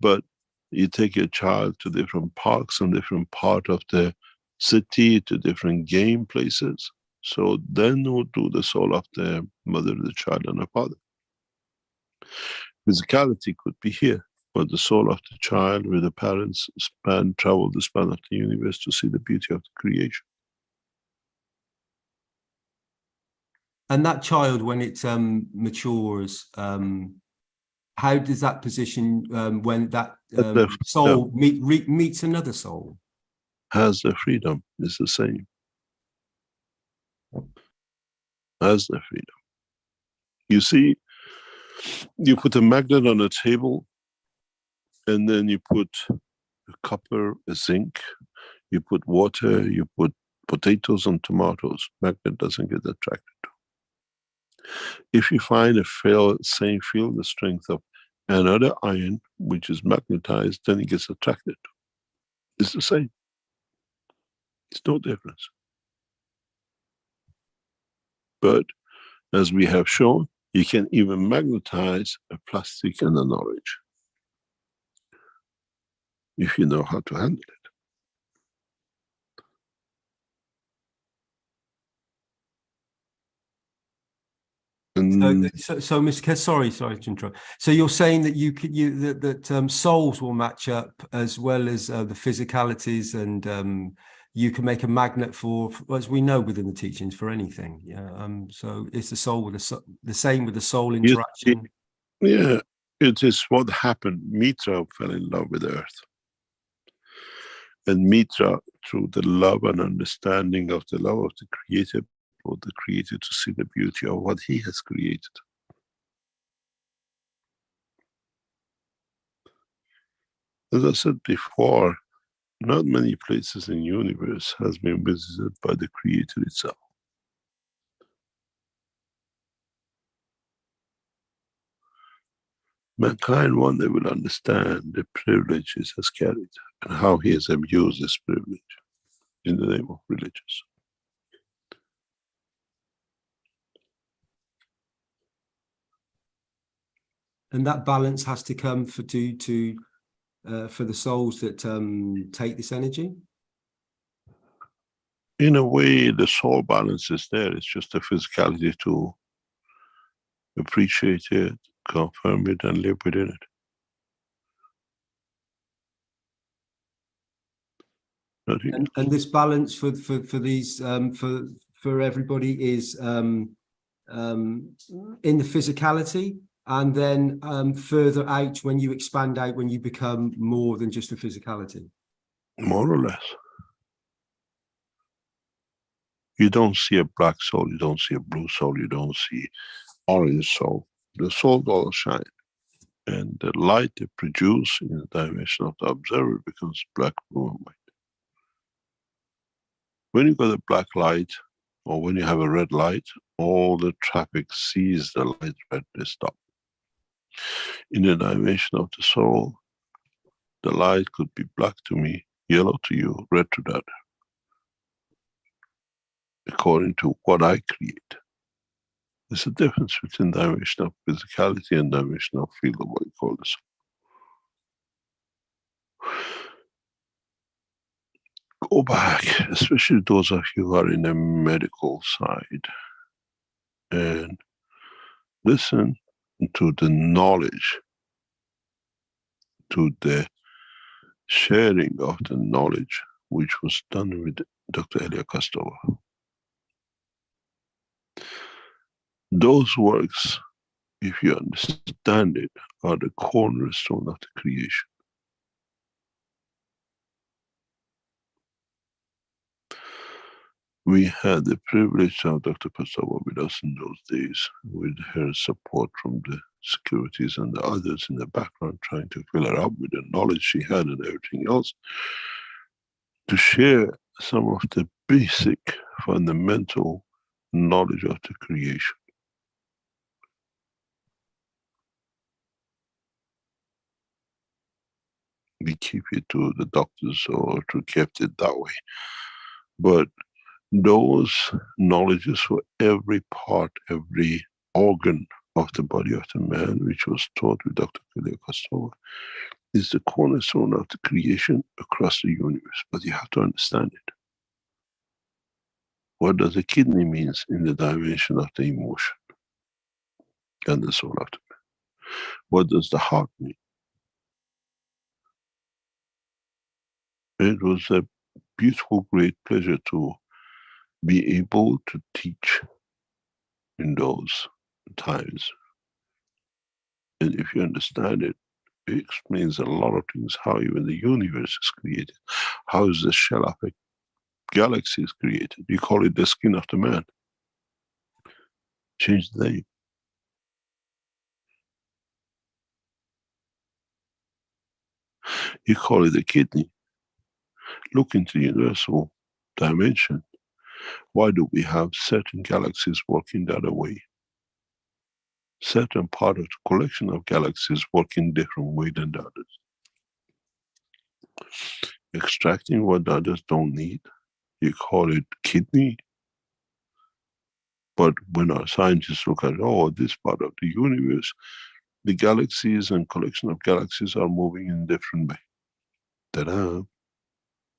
But you take your child to different parks and different part of the city, to different game places. So then we'll do the soul of the mother, the child, and the father. Physicality could be here, but the soul of the child with the parents travel the span of the universe to see the beauty of the creation. And that child, when it matures, how does that position, when that soul meets another soul? Has the freedom, is the same. Has the freedom. You see, you put a magnet on a table, and then you put a copper, a zinc, you put water, you put potatoes and tomatoes. Magnet doesn't get attracted to. If you find feel the strength of another ion which is magnetized, then it gets attracted. It's the same. It's no difference. But as we have shown, you can even magnetize a plastic and a knowledge if you know how to handle it. So Mr. Kes, sorry to interrupt. So you're saying that that souls will match up as well as the physicalities, and you can make a magnet for, as we know within the teachings, for anything. Yeah. So it's the soul with the same with the soul interaction. Yeah, it is what happened. Mitra fell in love with Earth, and Mitra, through the love and understanding of the love of the Creator, brought the Creator to see the beauty of what he has created. As I said before, not many places in the universe has been visited by the Creator itself. Mankind one day will understand the privileges he has carried and how he has abused this privilege in the name of religious. And that balance has to come for the souls that take this energy. In a way, the soul balance is there. It's just the physicality to appreciate it, confirm it, and live within it. And this balance for these for everybody is in the physicality, and then further out when you expand out, when you become more than just the physicality. More or less. You don't see a black soul, you don't see a blue soul, you don't see orange soul. The soul all shine. And the light they produce in the dimension of the observer becomes black, blue, and white. When you got a black light, or when you have a red light, all the traffic sees the light red, they stop. In the dimension of the soul, the light could be black to me, yellow to you, red to that, according to what I create. There's a difference between dimension of physicality and dimension of field of what you call the soul. Go back, especially those of you who are in the medical side, and listen to the knowledge, to the sharing of the knowledge which was done with Dr. Elia Kostova. Those works, if you understand it, are the cornerstone of the creation. We had the privilege of Dr. Kostova with us in those days, with her support from the securities and the others in the background, trying to fill her up with the knowledge she had and everything else, to share some of the basic fundamental knowledge of the creation. We keep it to the doctors or to kept it that way. But those knowledges for every part, every organ of the body of the man, which was taught with Dr. Elia Kostova, is the cornerstone of the creation across the universe. But you have to understand it. What does the kidney means in the dimension of the emotion and the soul of the man? What does the heart mean? It was a beautiful, great pleasure to be able to teach in those times. And if you understand it, it explains a lot of things, how even the universe is created. How is the shell of a galaxy is created? You call it the skin of the man. Change the name. You call it a kidney. Look into the universal dimension. Why do we have certain galaxies working the other way? certain part of the collection of galaxies work in different way than the others. Extracting what the others don't need, you call it kidney. But when our scientists look at, oh, this part of the universe, the galaxies and collection of galaxies are moving in different way. Ta-da!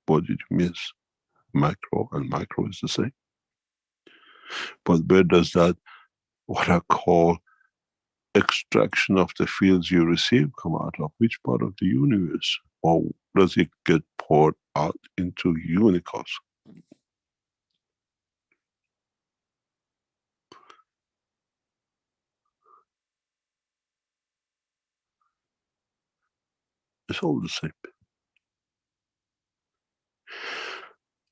What did you miss? Macro and micro is the same. But where does that, what I call extraction of the fields you receive, come out of? Which part of the universe? Or does it get poured out into unicos? It's all the same.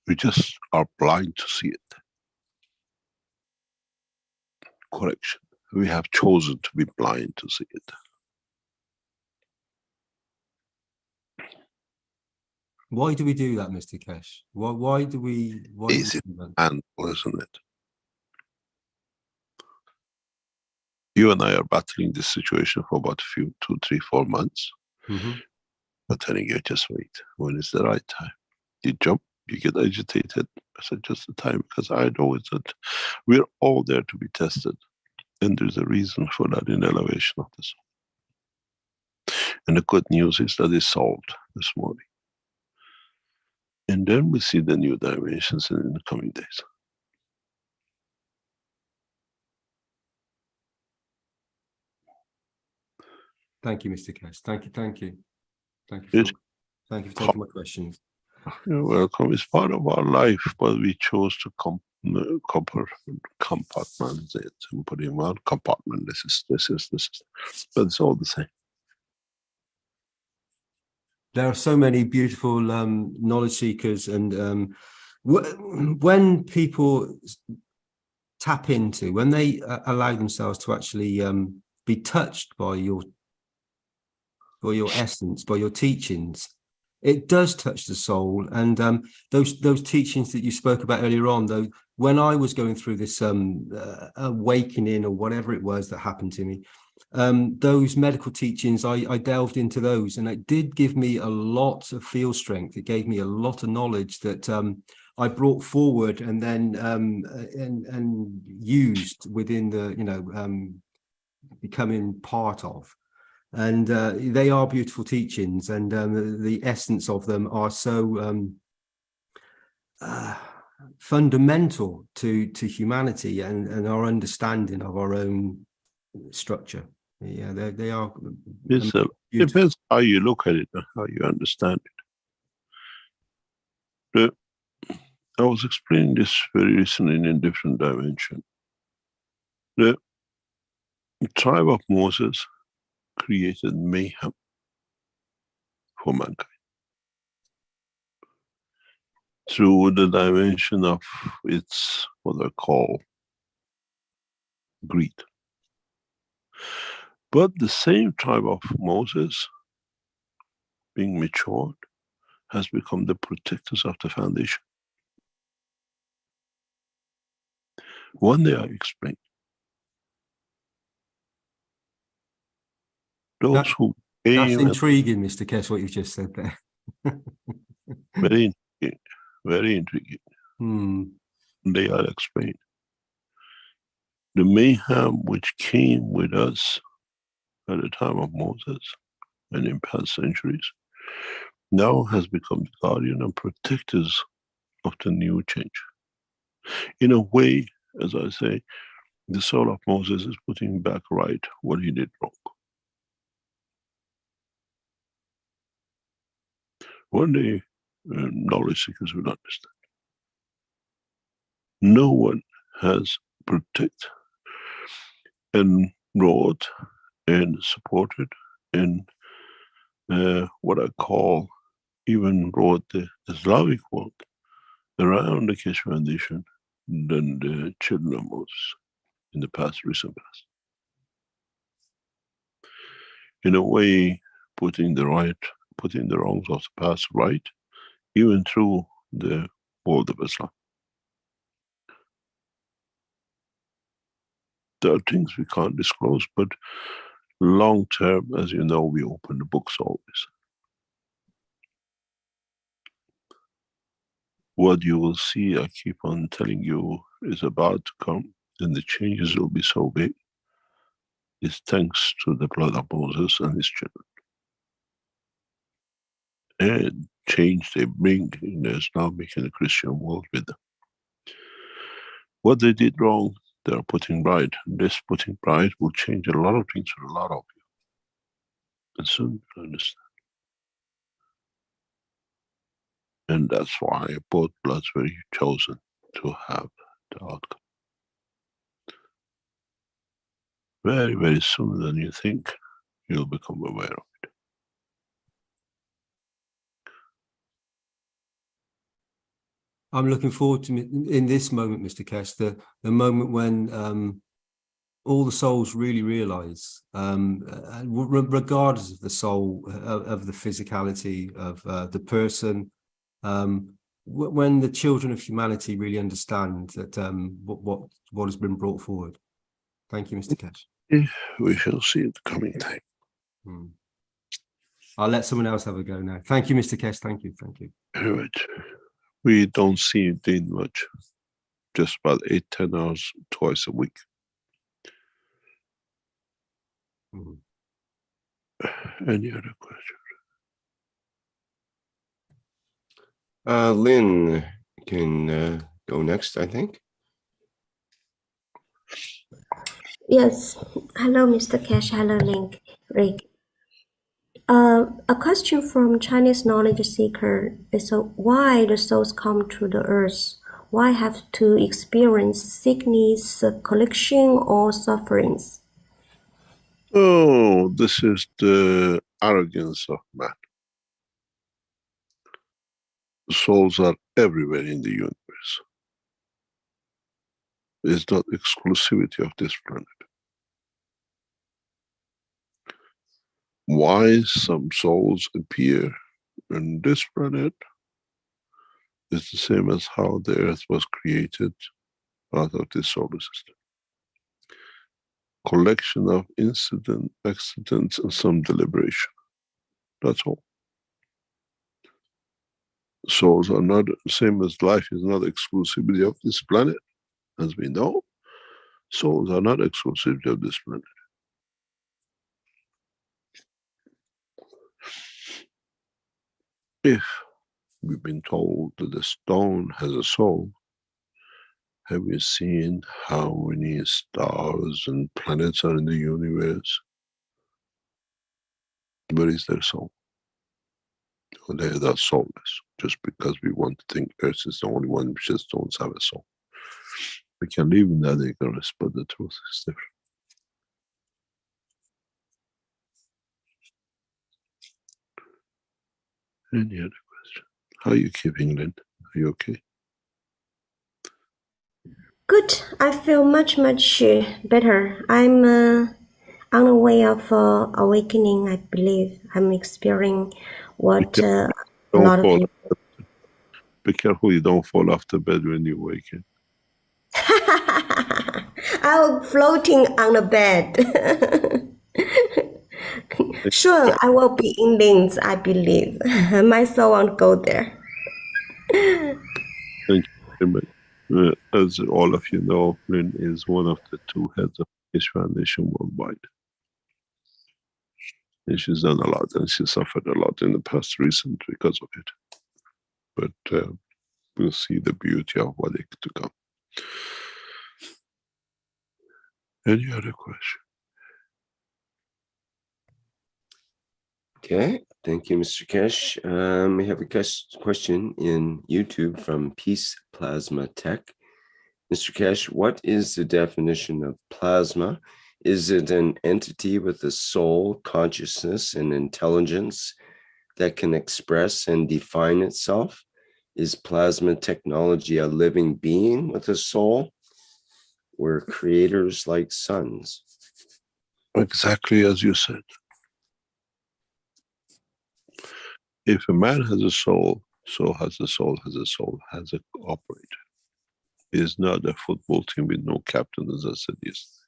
We just are blind to see it. Correction. We have chosen to be blind to see it. Why do we do that, Mr. Keshe? Why do we? Why Easy do we do that? and isn't it? You and I are battling this situation for about a few, 2, 3, 4 months. Mhm. But telling you, just wait. When is the right time? You jump, you get agitated. I said, just the time, because I know it's that we're all there to be tested. And there's a reason for that in elevation of the soul. And the good news is that it's solved this morning. And then we see the new dimensions in the coming days. Thank you, Mr. Keshe. Thank you. Thank you. Thank you. It's Thank you for taking my questions. You're welcome. It's part of our life, but we chose to compartmentalize it and put in one compartment. This is. But it's all the same. There are so many beautiful knowledge seekers, and when people tap into, when they allow themselves to actually be touched by your essence, by your teachings, it does touch the soul. And those teachings that you spoke about earlier on, though, when I was going through this awakening or whatever it was that happened to me, those medical teachings, I delved into those, and it did give me a lot of field strength. It gave me a lot of knowledge that I brought forward and then and used within the becoming part of. And they are beautiful teachings, and the essence of them are so fundamental to humanity and our understanding of our own structure. Yeah, they are. It depends how you look at it and how you understand it. I was explaining this very recently in a different dimension. The tribe of Moses created mayhem for mankind through the dimension of its, what I call, greed. But the same tribe of Moses, being matured, has become the protectors of the foundation. One day I explained. Those who That's came. intriguing, Mr. Keshe, what you've just said there. Very intriguing. Very intriguing. They are explained. The mayhem which came with us at the time of Moses and in past centuries now has become the guardian and protectors of the new change. In a way, as I say, the soul of Moses is putting back right what he did wrong. One day, knowledge seekers will understand. No one has protected and wrought and supported and what I call even wrote the Slavic world around the Keshe Foundation than the children of Moses in the past, recent past. In a way, putting the wrongs of the past right, even through the world of Islam. There are things we can't disclose, but long term, as you know, we open the books always. What you will see, I keep on telling you, is about to come, and the changes will be so big, is thanks to the blood of Moses and his children. And change they bring in the Islamic and the Christian world with them. What they did wrong, they are putting right. This putting right will change a lot of things for a lot of you. And soon you'll understand. And that's why both bloods were chosen to have the outcome. Very, very soon than you think, you'll become aware of it. I'm looking forward to in this moment, Mr. Kesh, the moment when all the souls really realize, regardless of the soul, of the physicality of the person, when the children of humanity really understand that what has been brought forward. Thank you, Mr. Kesh. We shall see it coming time. I'll let someone else have a go now. Thank you, Mr. Kesh. Thank you. Thank you. Right. We don't see it in much, just about 8-10 hours twice a week. Any other question? Lynn can go next, I think. Yes. Hello, Mr. Kesh. Hello, Rick. A question from Chinese knowledge seeker is why the souls come to the earth? Why have to experience sickness, collection, or sufferings? Oh, this is the arrogance of man. Souls are everywhere in the universe. It's not exclusivity of this planet. Why some souls appear on this planet is the same as how the earth was created out of this solar system. Collection of accidents, and some deliberation. That's all. Souls are not the same as life is not exclusivity of this planet, as we know. Souls are not exclusivity of this planet. If we've been told that the stone has a soul, have you seen how many stars and planets are in the universe? Where is their soul? Well, they are soulless, just because we want to think Earth is the only one which just don't have a soul. We can live in that ignorance, but the truth is different. Any other question? How are you keeping, Lynn? Are you okay? Good. I feel much better. I'm on the way of awakening, I believe. I'm experiencing what a lot of you... Be careful you don't fall off the bed when you awaken. I'm floating on the bed. Sure, I will be in Linz, I believe. My soul won't go there. Thank you. As all of you know, Lynn is one of the 2 heads of Keshe Foundation worldwide. And she's done a lot, and she suffered a lot in the past recent because of it. But we'll see the beauty of what is to come. Any other question? Okay, thank you, Mr. Kesh. We have a question in YouTube from Peace Plasma Tech. Mr. Kesh, what is the definition of plasma? Is it an entity with a soul, consciousness, and intelligence that can express and define itself? Is plasma technology a living being with a soul? We're creators like suns. Exactly as you said. If a man has a soul, so has a soul, has a soul, has an operator. It is not a football team with no captain, as I said yesterday.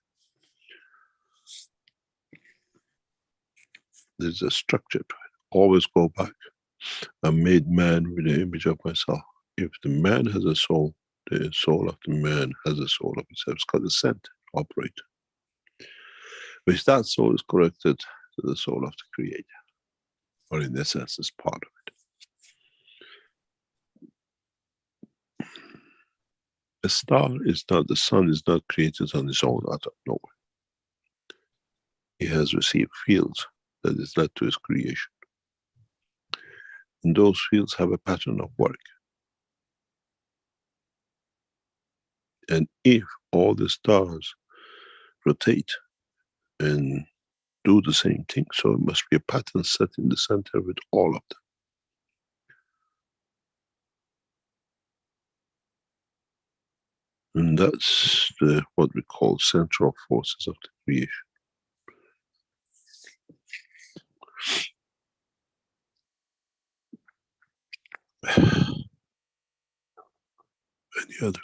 There's a structure to it. Always go back. I made man with the image of myself. If the man has a soul, the soul of the man has a soul of itself. It's called a center, operator. Which that soul is connected to the soul of the creator. Or in essence, is part of it. A star is not, the sun is not created on its own out of nowhere. He has received fields that is led to his creation. And those fields have a pattern of work. And if all the stars rotate and do the same thing, so it must be a pattern set in the center with all of them. And that's what we call central forces of the creation. Any other?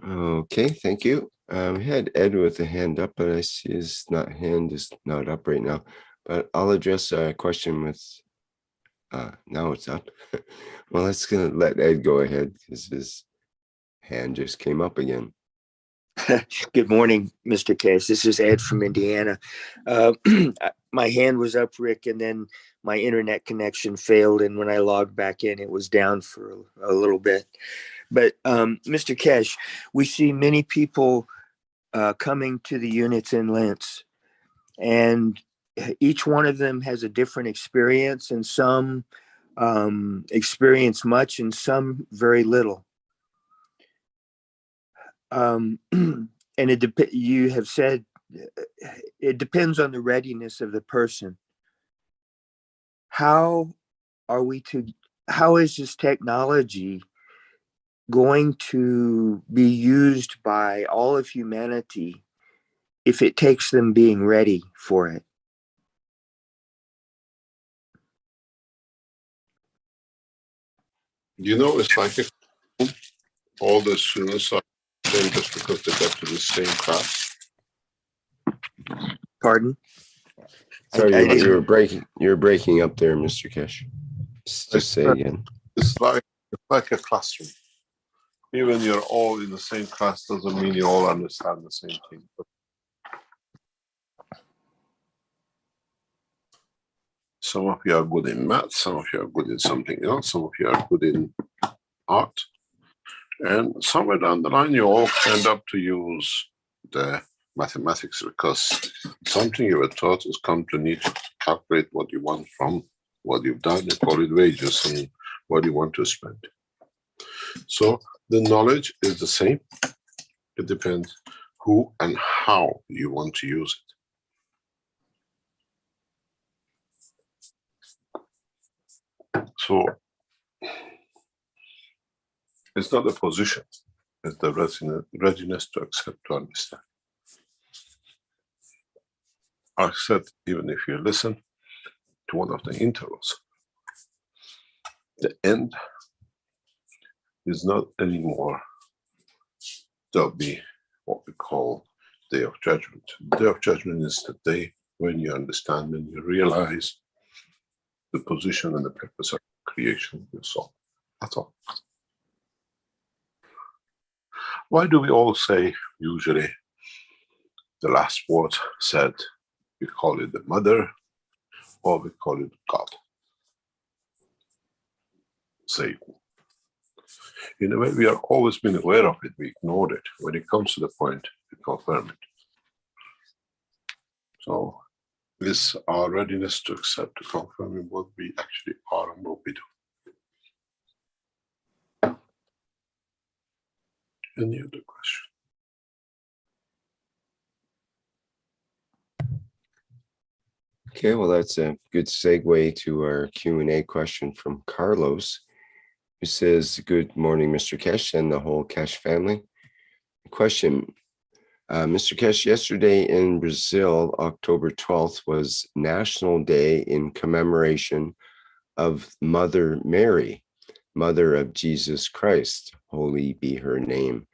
Okay, thank you. We had Ed with a hand up, but I see his hand is not up right now. But I'll address a question with, now it's up. Well, let's gonna let Ed go ahead because his hand just came up again. Good morning, Mr. Cash. This is Ed from Indiana. My hand was up, Rick, and then my internet connection failed. And when I logged back in, it was down for a little bit. But Mr. Cash, we see many people coming to the units in Lentz, and each one of them has a different experience, and some experience much and some very little. And you have said it depends on the readiness of the person. How is this technology going to be used by all of humanity if it takes them being ready for it? You know, it's like if all the students are saying just because they got to the same class. Pardon? Sorry, you're breaking up there, Mr. Cash. Just say again. It's like a classroom. Even you're all in the same class doesn't mean you all understand the same thing. Some of you are good in math, some of you are good in something else, some of you are good in art. And somewhere down the line, you all end up to use the mathematics because something you were taught has come to need to calculate what you want from what you've done and call it wages and what you want to spend. So the knowledge is the same. It depends who and how you want to use it. So it's not a position, it's the readiness to accept, to understand. I said, even if you listen to one of the intervals, the end is not anymore, there'll be what we call Day of Judgment. Day of Judgment is the day when you understand and you realize the position and the purpose of creation of your soul. That's all. Why do we all say, usually, the last word said, we call it the mother, or we call it God? Satan. In a way, we have always been aware of it, we ignored it. When it comes to the point, we confirm it. So, this our readiness to accept, to confirm what we actually are and what we do. Any other question? Okay, well, that's a good segue to our Q&A question from Carlos, who says, good morning, Mr. Cash and the whole Cash family. Question, Mr. Cash, yesterday in Brazil, October 12th, was National Day in commemoration of Mother Mary, Mother of Jesus Christ, holy be her name.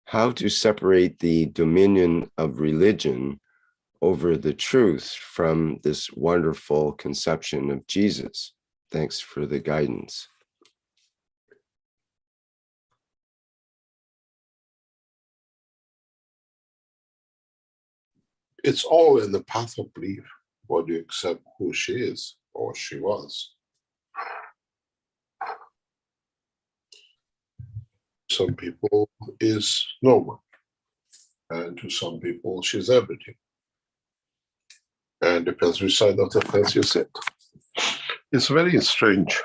how to separate the dominion of religion over the truth from this wonderful conception of Jesus. Thanks for the guidance. It's all in the path of belief. Whether you accept who she is or she was. Some people is normal, and to some people she's everything. And depends which side of the fence you sit. It's very strange.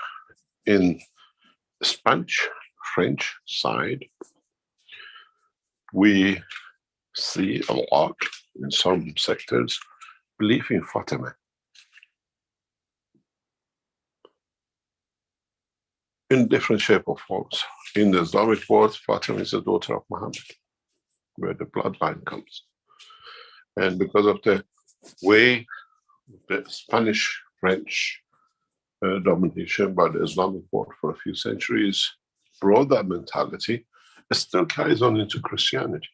In Spanish, French side, we see a lot in some sectors belief in Fatima. In different shape or forms. In the Islamic world, Fatima is the daughter of Muhammad, where the bloodline comes. And because of the way the Spanish, French domination by the Islamic world for a few centuries brought that mentality, it still carries on into Christianity.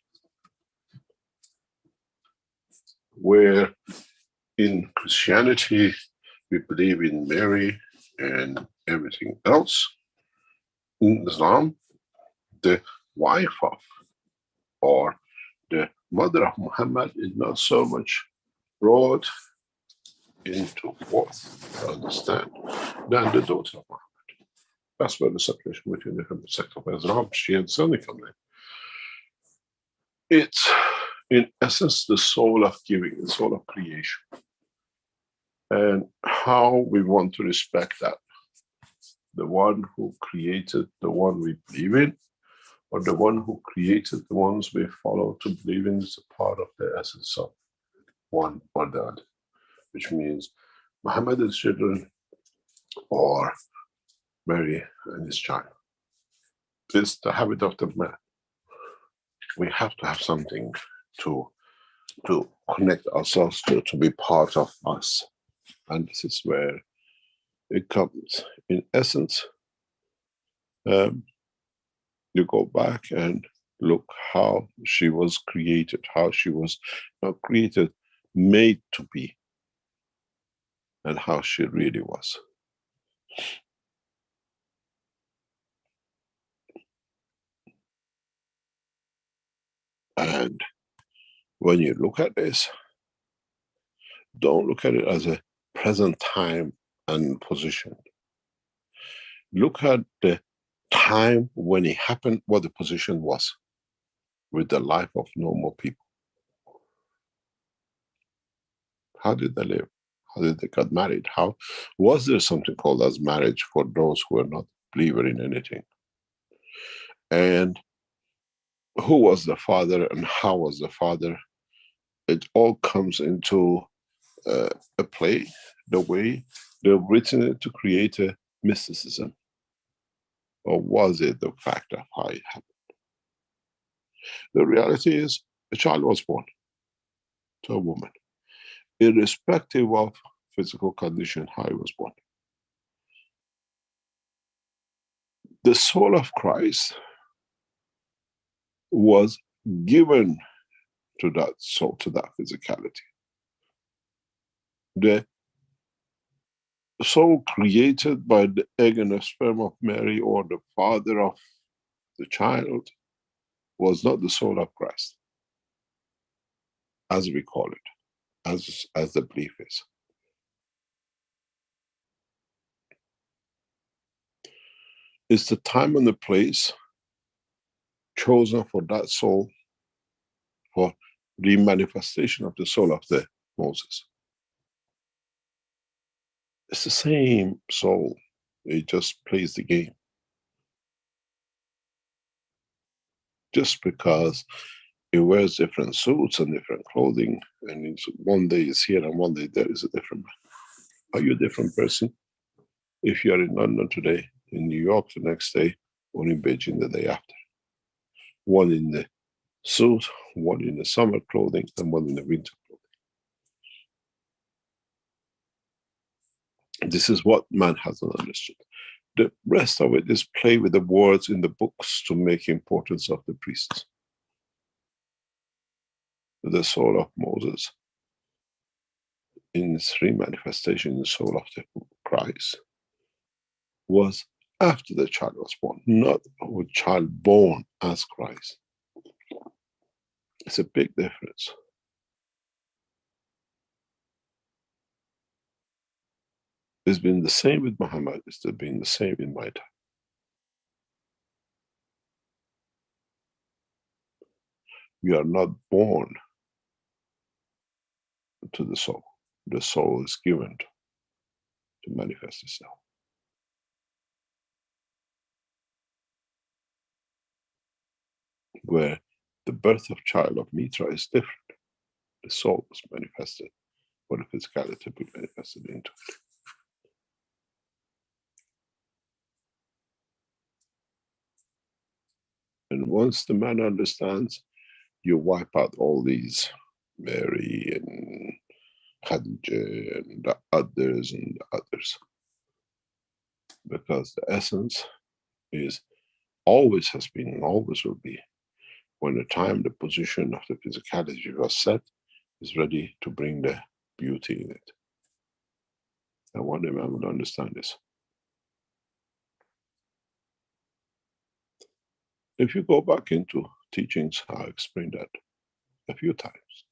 Where in Christianity, we believe in Mary and everything else. In Islam, the wife of or the mother of Muhammad is not so much brought into forth to understand than the daughter of Muhammad. That's where the separation between the different sects of Islam, Shia and Sunni come in. It's in essence the soul of giving, the soul of creation. And how we want to respect that. The one who created the one we believe in, or the one who created the ones we follow to believe in is a part of the essence of one or the other. Which means Muhammad and his children, or Mary and his child. This is the habit of the man. We have to have something to connect ourselves to be part of us. And this is where it comes. In essence, you go back and look how she was created, how she was not created, made to be, and how she really was. And when you look at this, don't look at it as a present time and position. Look at the time when it happened, what the position was with the life of normal people. How did they live? How did they get married? How was there something called as marriage for those who are not believer in anything? And who was the father and how was the father? It all comes into a play, the way they've written it to create a mysticism. Or was it the fact of how it happened? The reality is a child was born to a woman, irrespective of physical condition, how he was born. The soul of Christ was given to that soul, to that physicality. The soul created by the egg and the sperm of Mary, or the father of the child, was not the soul of Christ, as we call it, as the belief is. It's the time and the place chosen for that soul, for the manifestation of the soul of the Moses. It's the same soul, it just plays the game. Just because it wears different suits and different clothing, and it's one day is here and one day there, is a different man. Are you a different person if you are in London today, in New York the next day, or in Beijing the day after? One in the suit, one in the summer clothing, and one in the winter clothing. This is what man hasn't understood. The rest of it is play with the words in the books to make importance of the priests. the soul of Moses in its remanifestation, the soul of the Christ, was after the child was born, not a child born as Christ. It's a big difference. It's been the same with Muhammad, it's been the same in my time. We are not born to the soul. The soul is given to manifest itself. Where the birth of child of Mitra is different. The soul is manifested, or the physicality be manifested into it. And once the man understands, you wipe out all these Mary and Khadija and the others and the others. Because the essence is, always has been and always will be, when the time, the position of the physicality was set, is ready to bring the beauty in it. I want the man to understand this. If you go back into teachings, I explained that a few times.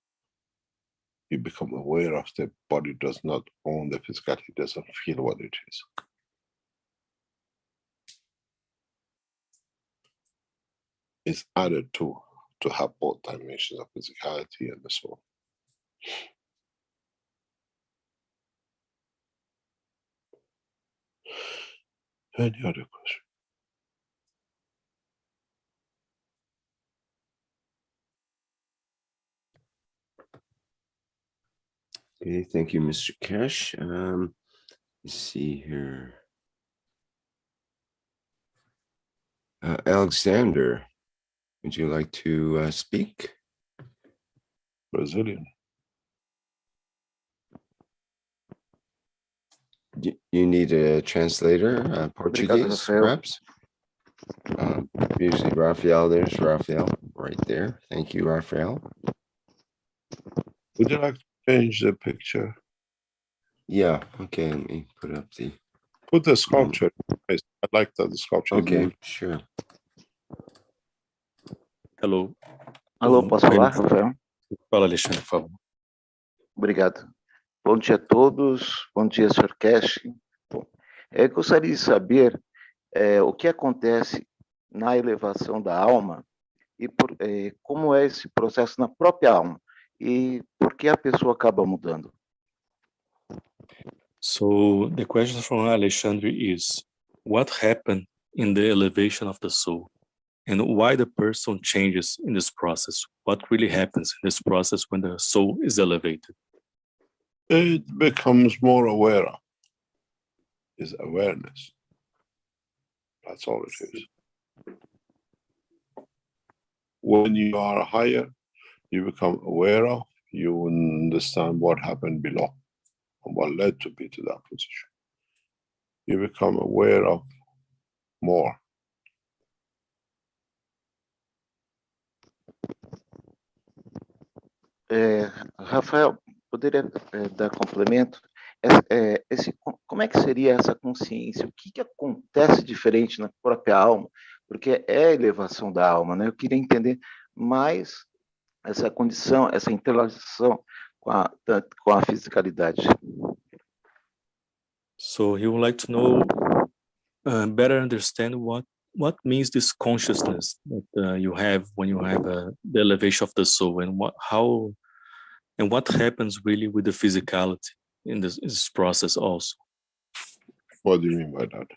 You become aware of the body does not own the physicality, doesn't feel what it is. It's added to have both dimensions of physicality and the soul. Any other question? Okay, thank you, Mr. Cash. Let's see here. Alexander, would you like to speak? Brazilian. You need a translator, Portuguese, Rafael. perhaps? Usually Raphael, there's Raphael right there. Thank you, Raphael. Would you like to change the picture? Yeah, okay, let me put up the, Put the sculpture. I like that the sculpture is okay, moving. sure. Hello. Alô, posso falar, Rafael? Fala, Alexandre, por favor. Obrigado. Bom dia a todos. Bom dia, Sr. Cash. Bom, eu gostaria de saber o que acontece na elevação da alma e como é esse processo na própria alma e por que a pessoa acaba mudando. So the question from Alexandre is, what happened in the elevation of the soul? And why the person changes in this process? What really happens in this process when the soul is elevated? It becomes more aware of. Is awareness. That's all it is. When you are higher, you become aware of, you understand what happened below and what led to be to that position. You become aware of more. Rafael, poderia dar complemento? Como é que seria essa consciência? O que acontece diferente na própria alma? Porque é a elevação da alma, né? Eu queria entender mais essa condição, essa interação com a fisicalidade. So he would like to know, better understand what means this consciousness that you have when you have the elevation of the soul, and what happens really with the physicality in this process also. What do you mean by that?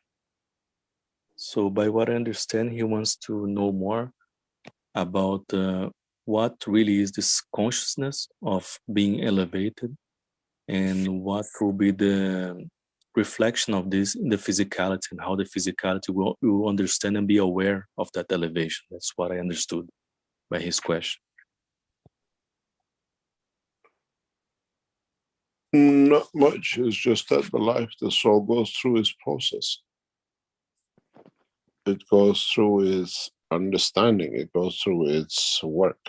So by what I understand, he wants to know more about what really is this consciousness of being elevated, and what will be the reflection of this in the physicality, and how the physicality will understand and be aware of that elevation. That's what I understood by his question. Not much. It's just that the life, the soul goes through its process. It goes through its understanding. It goes through its work.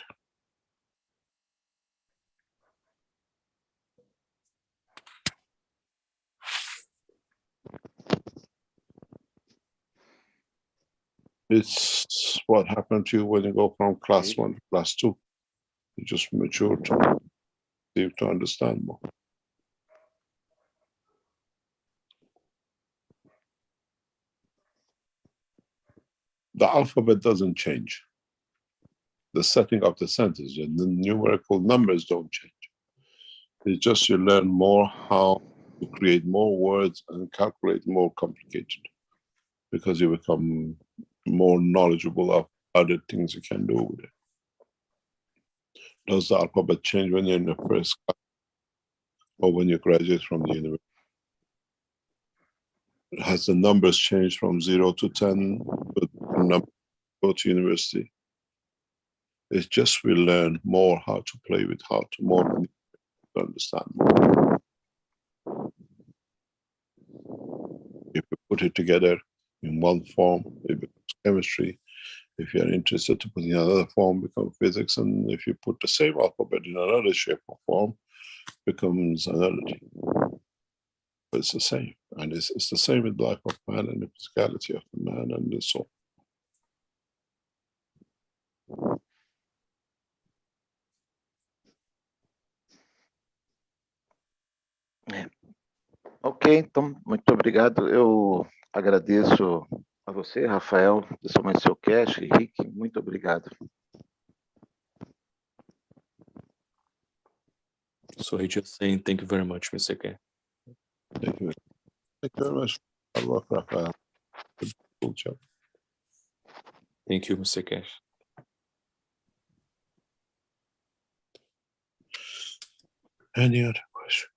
It's what happened to you when you go from class 1 to class 2. You just mature to understand more. The alphabet doesn't change. The setting of the sentence and the numerical numbers don't change. It's just you learn more how to create more words and calculate more complicated, because you become more knowledgeable of other things you can do with it. Does the alphabet change when you're in the first class or when you graduate from the university? Has the numbers changed from 0 to 10 when go to university? It's just we learn more how to play with, how to more to understand more. If you put it together in one form, it becomes chemistry. If you're interested to put in another form, it becomes physics. And if you put the same alphabet in another shape or form, it becomes another thing. But it's the same. And it's the same with the life of man and the physicality of the man and the soul. Ok, então, muito obrigado. Eu agradeço a você, Rafael, principalmente seu Cash, Henrique, muito obrigado. So he just saying thank you very much, Mr. K. Thank you. Thank you very much. Allah, Rafael. Good job. Thank you, Mr. Cash. Any other question?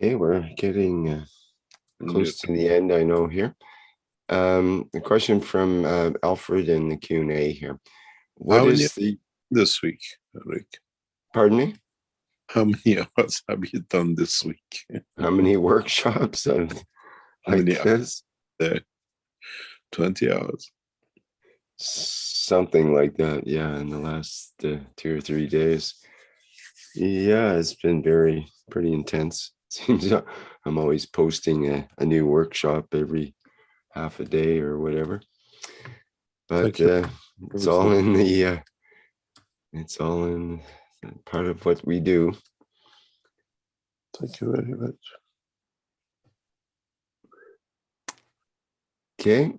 Okay, we're getting close to the end, I know here. A question from Alfred in the Q&A here. What is the... This week, Rick? Pardon me? How many hours have you done this week? How many workshops of like this? There, 20 hours. Something like that, yeah, in the last 2 or 3 days. Yeah, it's been pretty intense. Seems I'm always posting a new workshop every half a day or whatever. But it's all in the part of what we do. Thank you very much. Okay,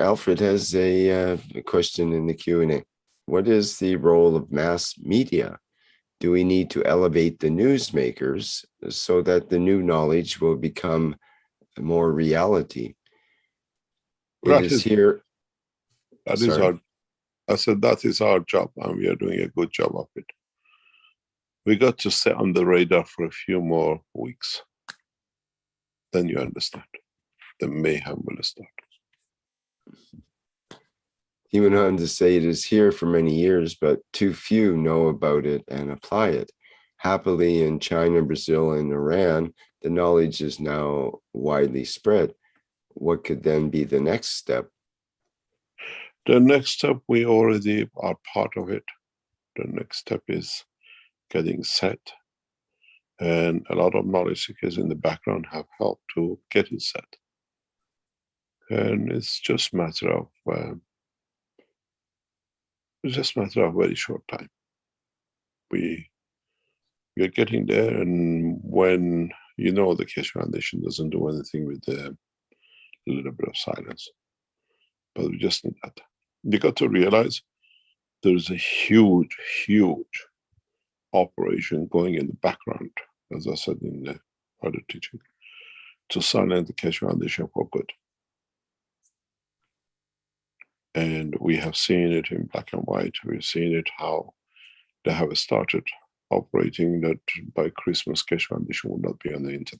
Alfred has a question in the Q&A. What is the role of mass media? Do we need to elevate the newsmakers so that the new knowledge will become more reality? It is here. I said that is our job, and we are doing a good job of it. We got to stay on the radar for a few more weeks. Then you understand. The mayhem will start. He went on to say it is here for many years, but too few know about it and apply it. Happily, in China, Brazil, and Iran, the knowledge is now widely spread. What could then be the next step? The next step, we already are part of it. The next step is getting set. And a lot of knowledge seekers in the background have helped to get it set. And it's just a matter of a very short time. We are getting there, and when the Keshe Foundation doesn't do anything with a little bit of silence, but we just need that. You got to realize there's a huge, huge operation going in the background, as I said in the other teaching, to silence the Keshe Foundation for good. And we have seen it in black and white. We've seen it how they have started operating that by Christmas Keshe Foundation will not be on the internet.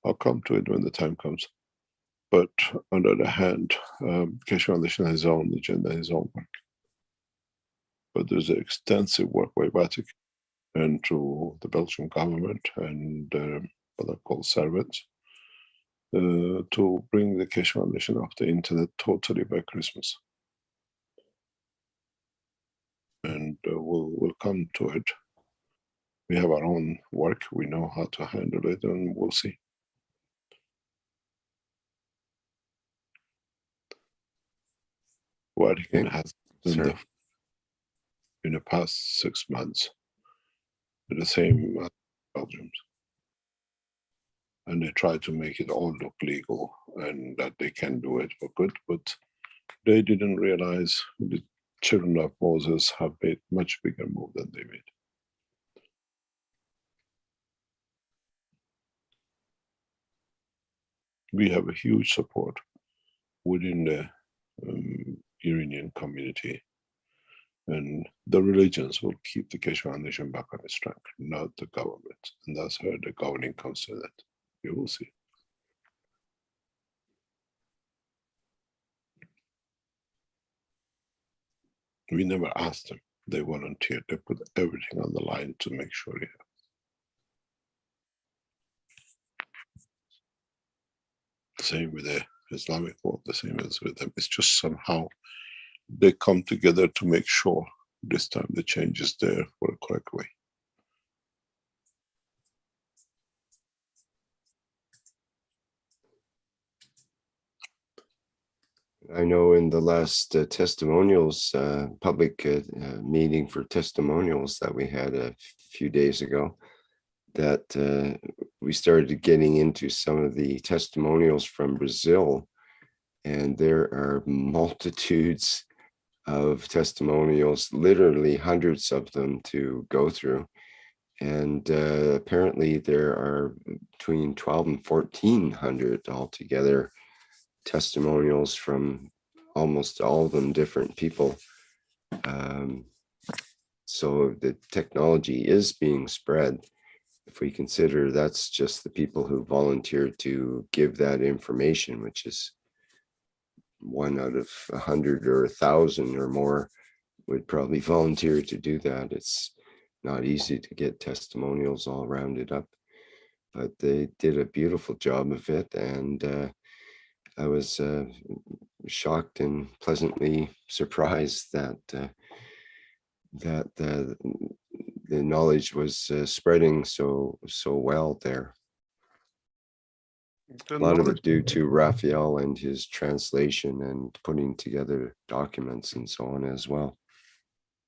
I'll come to it when the time comes. But on the other hand, Keshe Foundation has his own agenda, his own work. But there's an extensive work by Vatican and through the Belgian government and what are called servants to bring the Keshe Foundation off the internet totally by Christmas. And we'll come to it. We have our own work. We know how to handle it, and we'll see. Vatican Okay, has done sorry. in the past 6 months with the same Belgium, and they try to make it all look legal and that they can do it for good, but they didn't realize the children of Moses have made much bigger move than they made. We have a huge support within the Iranian community, and the religions will keep the Keshe Foundation back on its track, not the government. And that's where the governing comes in it. You will see. We never asked them. They volunteered. They put everything on the line to make sure it happens. The same with the Islamic world, the same as with them. It's just somehow they come together to make sure this time the change is there for a correct way. I know in the last testimonials, public meeting for testimonials that we had a few days ago, that we started getting into some of the testimonials from Brazil, and there are multitudes of testimonials, literally hundreds of them to go through. And apparently there are between 12 and 1400 altogether testimonials from almost all of them different people. So the technology is being spread. If we consider that's just the people who volunteered to give that information, which is 1 out of 100 or 1,000 or more would probably volunteer to do that. It's not easy to get testimonials all rounded up, but they did a beautiful job of it. And I was shocked and pleasantly surprised that the knowledge was spreading so well there. A lot of it due to Raphael and his translation and putting together documents and so on as well.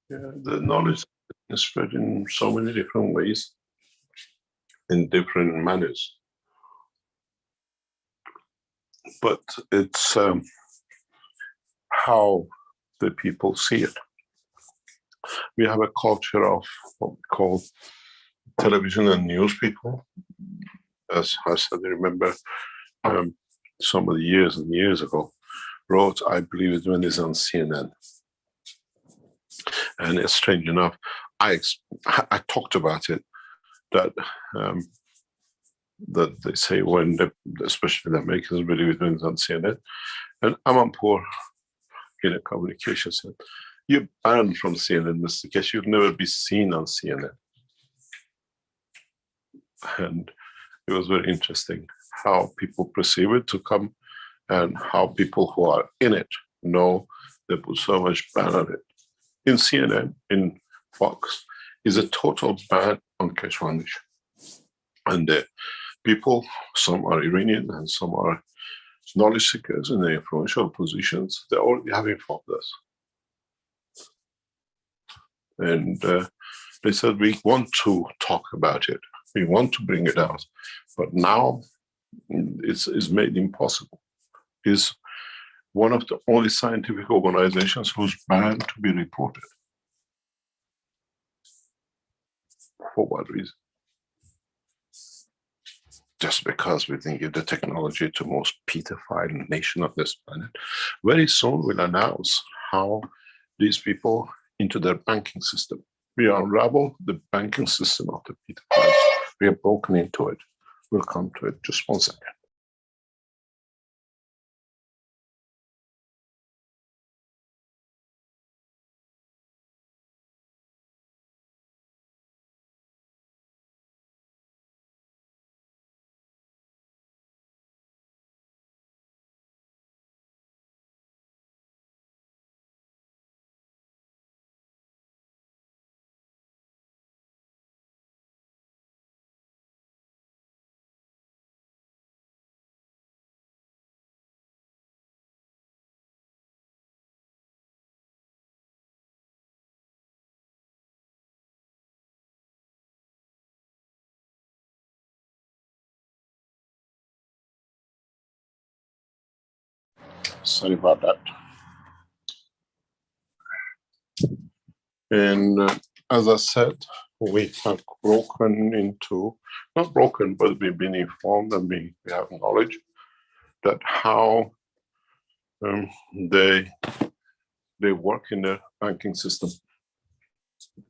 Yeah, the knowledge is spread in so many different ways, in different manners. But it's how the people see it. We have a culture of what we call television and news people. As I remember some of the years and years ago, wrote, I believe it when it's on CNN. And it's strange enough, I talked about it, that that they say when, especially the Americans believe it when it's on CNN. And Amanpour in a communication said, you're banned from CNN, Mr. Keshe, you'll never be seen on CNN. And it was very interesting how people perceive it to come and how people who are in it know they put so much ban on it. In CNN, in Fox, is a total ban on Keshe Foundation. And the people, some are Iranian and some are knowledge seekers in the influential positions, they already have informed us. And they said, we want to talk about it. We want to bring it out. But now it's made impossible. It's one of the only scientific organizations who's banned to be reported. For what reason? Just because we think give the technology to most pedophile nation of this planet. Very soon we'll announce how these people into their banking system. We unravel the banking system of the pedophiles. We have broken into it. We'll come to it just 1 second. Sorry about that. And as I said, we have broken into, not broken, but we've been informed and we have knowledge that how they work in the banking system.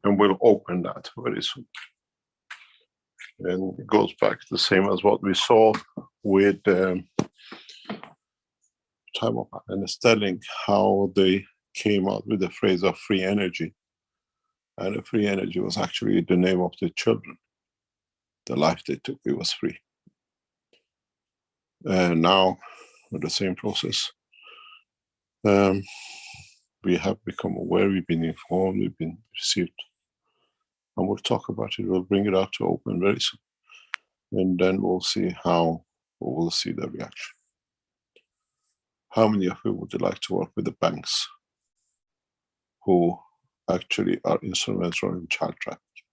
And we'll open that very soon. And it goes back to the same as what we saw with Time of and Sterling, how they came out with the phrase of free energy. And the free energy was actually the name of the children. The life they took, it was free. And now, with the same process, we have become aware, we've been informed, we've been received. And we'll talk about it, we'll bring it out to open very soon. And then we'll see we'll see the reaction. How many of you would you like to work with the banks who actually are instrumental in child trafficking?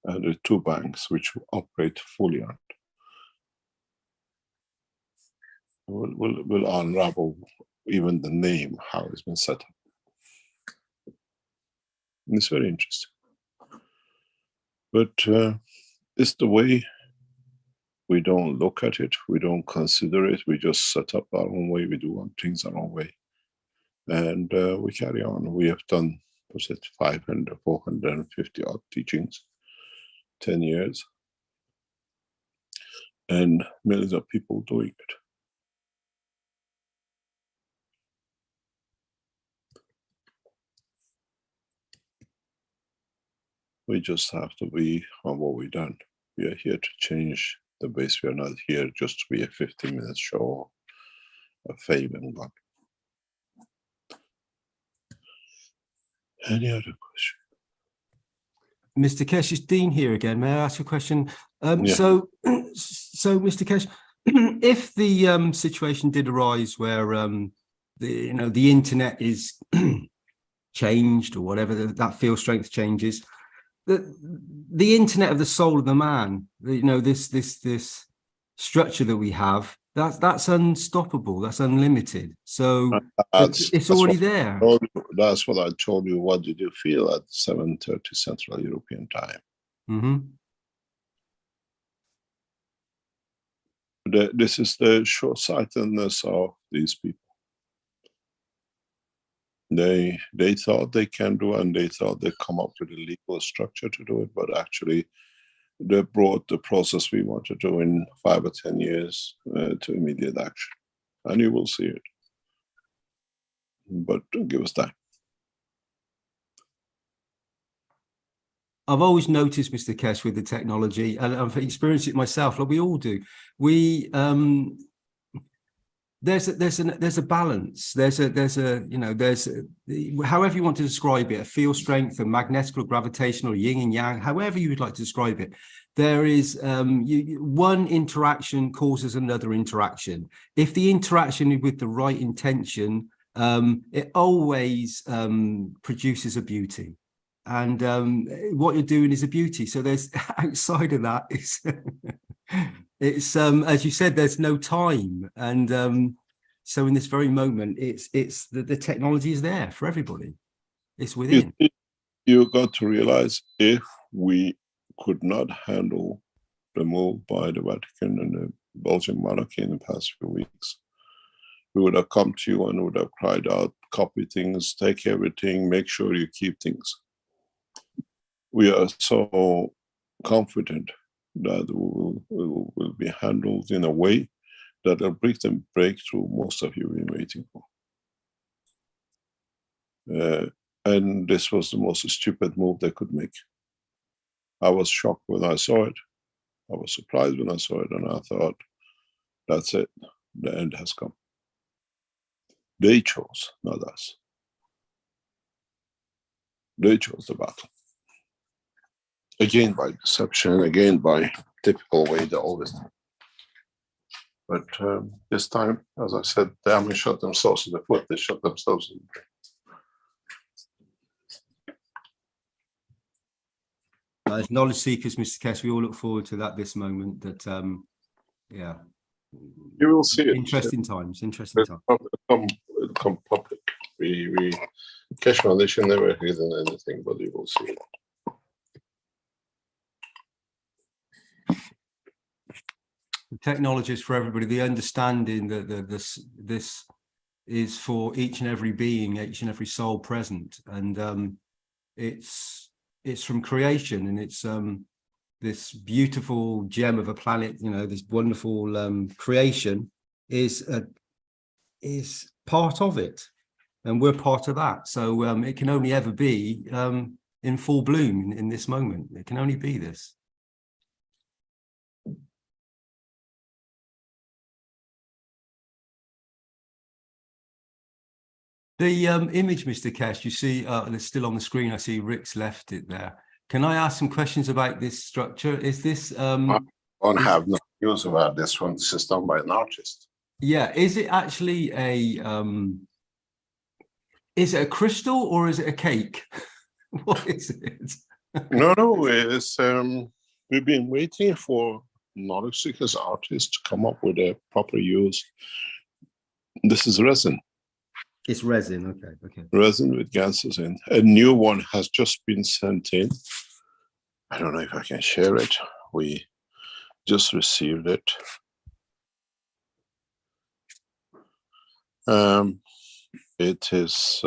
And the two banks which operate fully on it. We'll unravel even the name, how it's been set up. And it's very interesting. But it's the way we don't look at it, we don't consider it, we just set up our own way, we do things our own way. And we carry on. We have done, was it 500, 450 odd teachings, 10 years, and millions of people doing it. We just have to be on what we've done. We are here to change the base. We are not here just to be a 15-minute show, a fame and gone. Any other question? Mr. Kesh, it's Dean here again. May I ask a question? Yeah. So, Mr. Kesh, if the situation did arise where the internet is changed or whatever, that field strength changes, the internet of the soul of the man, this structure that we have, that's unstoppable, that's unlimited. So it's already there. That's what I told you. What did you feel at 7:30 Central European time? Mm-hmm. This is the short-sightedness of these people. They thought they can do, and they thought they come up with a legal structure to do it, but actually they brought the process we want to do in 5 or 10 years to immediate action. And you will see it. But give us time. I've always noticed, Mr. Kesh, with the technology, and I've experienced it myself, like we all do. There's a balance. There's however you want to describe it, a field strength, a magnetic or gravitational, yin and yang, however you would like to describe it. There is one interaction causes another interaction. If the interaction is with the right intention, it always produces a beauty. And what you're doing is a beauty. So there's outside of that, it's as you said, there's no time. And so in this very moment, it's the technology is there for everybody. It's within. You got to realize, if we could not handle the move by the Vatican and the Belgian monarchy in the past few weeks, we would have come to you and would have cried out, copy things, take everything, make sure you keep things. We are so confident that will be handled in a way that will bring the breakthrough most of you have been waiting for. And this was the most stupid move they could make. I was shocked when I saw it. I was surprised when I saw it, and I thought, that's it, the end has come. They chose, not us. They chose the battle. Again by deception, again by typical way they always do. But this time, as I said, they haven't shot themselves in the foot, they shot themselves in the brain. As knowledge seekers, Mr. Kesh, we all look forward to that this moment. That, yeah. You will see it. Interesting times. Interesting times. It'll come public. We Keshe Foundation never hidden anything, but you will see it. The technology is for everybody. The understanding that this is for each and every being, each and every soul present, and it's from creation, and it's this beautiful gem of a planet. You know, this wonderful creation is part of it, and we're part of that. So it can only ever be in full bloom in this moment. It can only be this. The image, Mr. Keshe, you see, it's still on the screen. I see Rick's left it there. Can I ask some questions about this structure? Is this? I don't have no news about this one. This is done by an artist. Yeah, is it actually a? Is it a crystal or is it a cake? What is it? No, it's we've been waiting for knowledge seekers artists to come up with a proper use. This is resin. It's resin. Okay. Resin with gases in. A new one has just been sent in. I don't know if I can share it. We just received it. It is.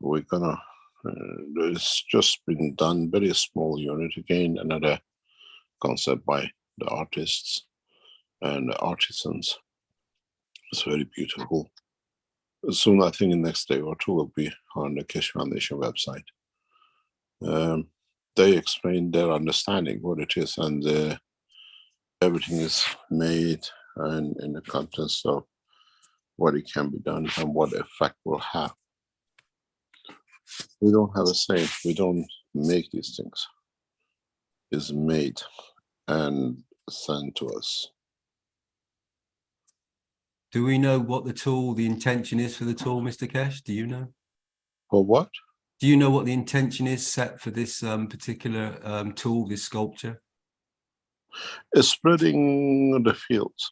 We're gonna. It's just been done. Very small unit again. Another concept by the artists and the artisans. It's very beautiful. Soon, I think, the next day or two will be on the Keshe Foundation website. They explain their understanding what it is, and everything is made and in the context of what it can be done and what effect will have. We don't have a say. We don't make these things. It's made and sent to us. Do we know what the intention is for the tool, Mr. Keshe? Do you know? For what? Do you know what the intention is set for this particular tool, this sculpture? It's spreading the fields.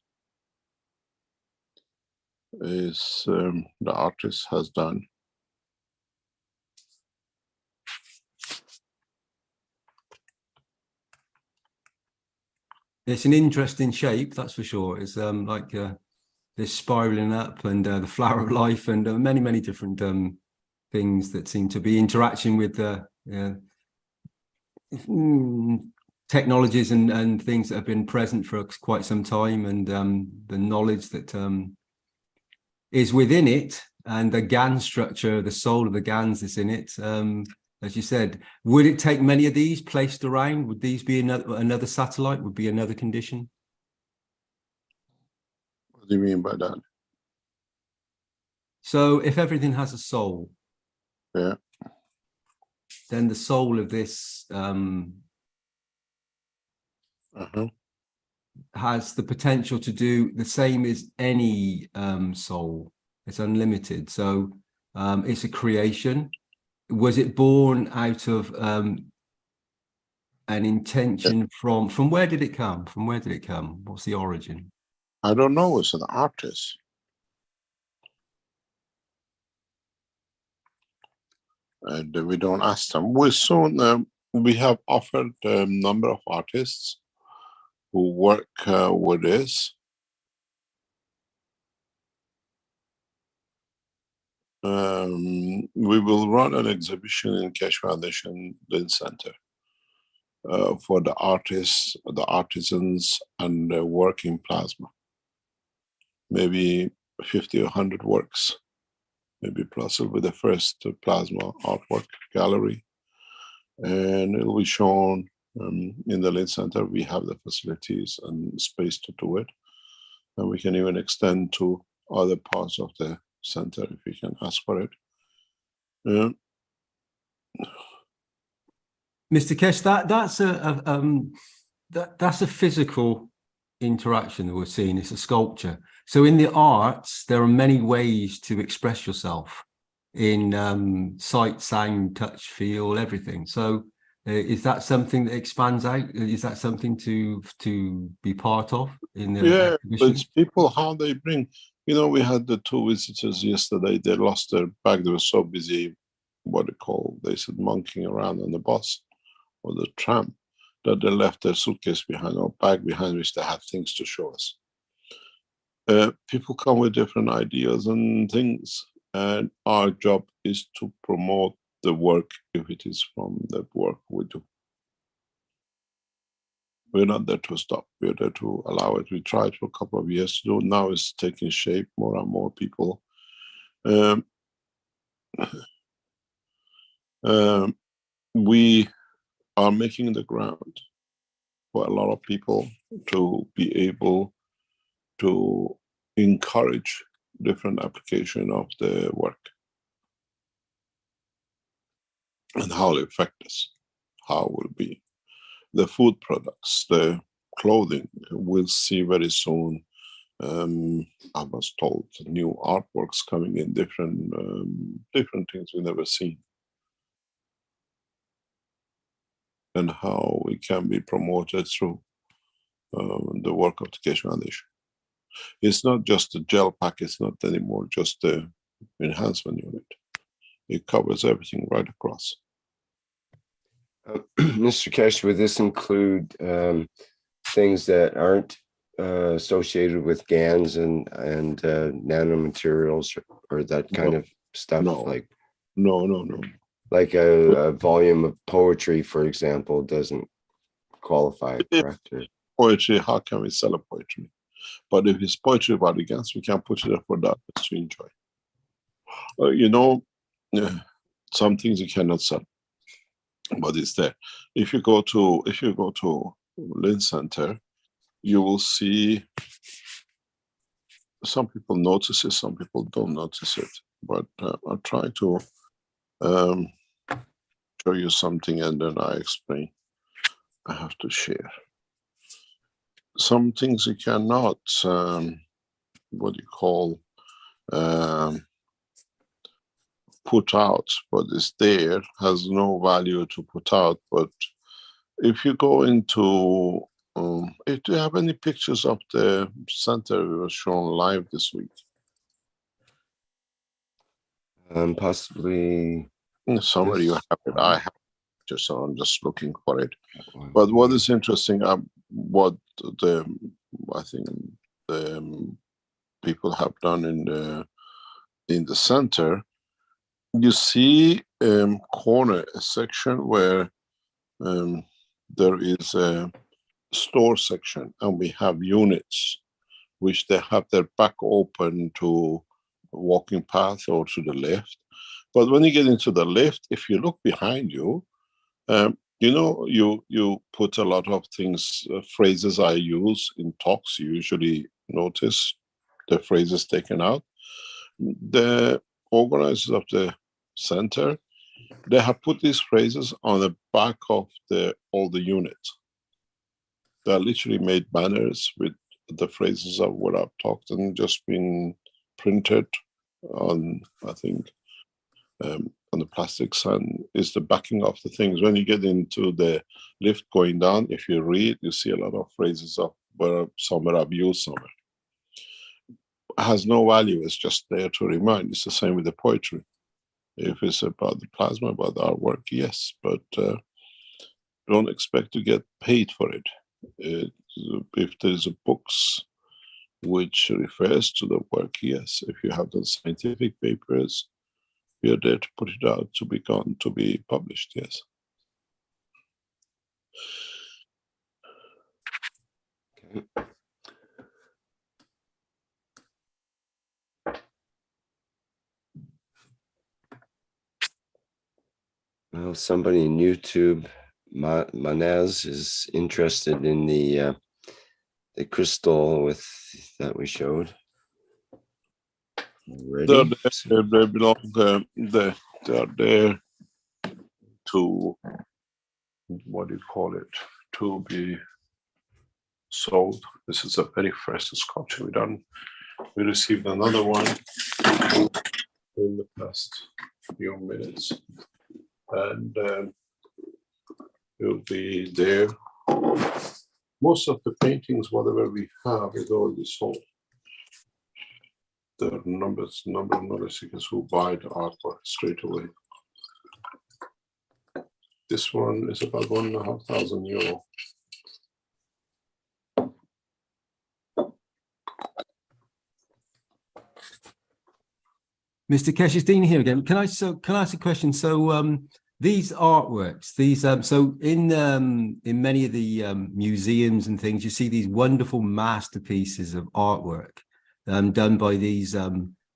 Is the artist has done. It's an interesting shape, that's for sure. It's like this spiraling up, and the flower of life, and many different things that seem to be interaction with technologies and things that have been present for quite some time, and the knowledge that is within it, and the GAN structure, the soul of the GANs that's in it. As you said, would it take many of these placed around? Would these be another satellite? Would be another condition? What do you mean by that? So if everything has a soul, yeah, then the soul of this has the potential to do the same as any soul. It's unlimited. So it's a creation. Was it born out of an intention from where did it come? From where did it come? What's the origin? I don't know. It's an artist. And we don't ask them. We soon we have offered a number of artists who work with this. We will run an exhibition in Keshe Foundation Lynn Center for the artists, the artisans, and the working plasma. Maybe 50 or 100 works, maybe plus. It'll be the first plasma artwork gallery, and it'll be shown in the Lynn Center. We have the facilities and space to do it, and we can even extend to other parts of the center if we can ask for it. Mr. Keshe, that's a physical interaction that we're seeing. It's a sculpture. So in the arts, there are many ways to express yourself in sight, sound, touch, feel, everything. So Is that something that expands out? Is that something to be part of in the Yeah, but exhibition? it's people how they bring. You know, we had the 2 visitors yesterday. They lost their bag. They were so busy, what they call, they said monkeying around on the bus or the tram, that they left their suitcase behind or bag behind, which they had things to show us. People come with different ideas and things, and our job is to promote the work if it is from the work we do. We're not there to stop. We're there to allow it. We tried for a couple of years to do. Now it's taking shape. More and more people. We are making the ground for a lot of people to be able to encourage different application of the work and how it affect us, how it will be. The food products, the clothing, we'll see very soon. I was told new artworks coming in, different things we've never seen. And how it can be promoted through the work of the Keshe Foundation. It's not just the gel pack, it's not anymore just the enhancement unit. It covers everything right across. Mr. Keshe, would this include things that aren't associated with GANs and nanomaterials or that kind of stuff? No. Like No. like a volume of poetry, for example, doesn't qualify, correct? Or... Poetry, how can we sell a poetry? But if it's poetry about the GANs, we can put it up for that to enjoy. You know, some things you cannot sell, but it's there. If you go to Lynn Center, you will see some people notice it, some people don't notice it. But I'll try to show you something and then I explain. I have to share. Some things you cannot, what you call, put out, but it's there, has no value to put out. But if you go into, do you have any pictures of the center we were shown live this week? Possibly. Somewhere you have it. I have it, so I'm just looking for it. But what is interesting, what I think the people have done in the center, you see corner a section where there is a store section, and we have units which they have their back open to walking path or to the left. But when you get into the left, if you look behind you, you know, you put a lot of things, phrases I use in talks. You usually notice the phrases taken out. The organizers of the center, they have put these phrases on the back of all the units. They are literally made banners with the phrases of what I've talked and just been printed on, I think, on the plastics, and is the backing of the things. When you get into the lift going down, if you read, you see a lot of phrases of where somewhere I've used somewhere. It has no value, it's just there to remind. It's the same with the poetry. If it's about the plasma, about our work, yes, but don't expect to get paid for it. If there's a books which refers to the work, yes. If you have done scientific papers, we are there to put it out to be published, yes. Okay. Well, somebody in YouTube, Manaz, is interested in the crystal that we showed. They belong. They are there to, what do you call it? To be sold. This is the very first sculpture we done. We received another one in the past few minutes, and will be there. Most of the paintings, whatever we have, is already sold. There are number of knowledge seekers who buy the artwork straight away. This one is about €1,500. Mr. Kesh, it's Dean here again. Can I ask a question? So these artworks, so in many of the museums and things, you see these wonderful masterpieces of artwork done by these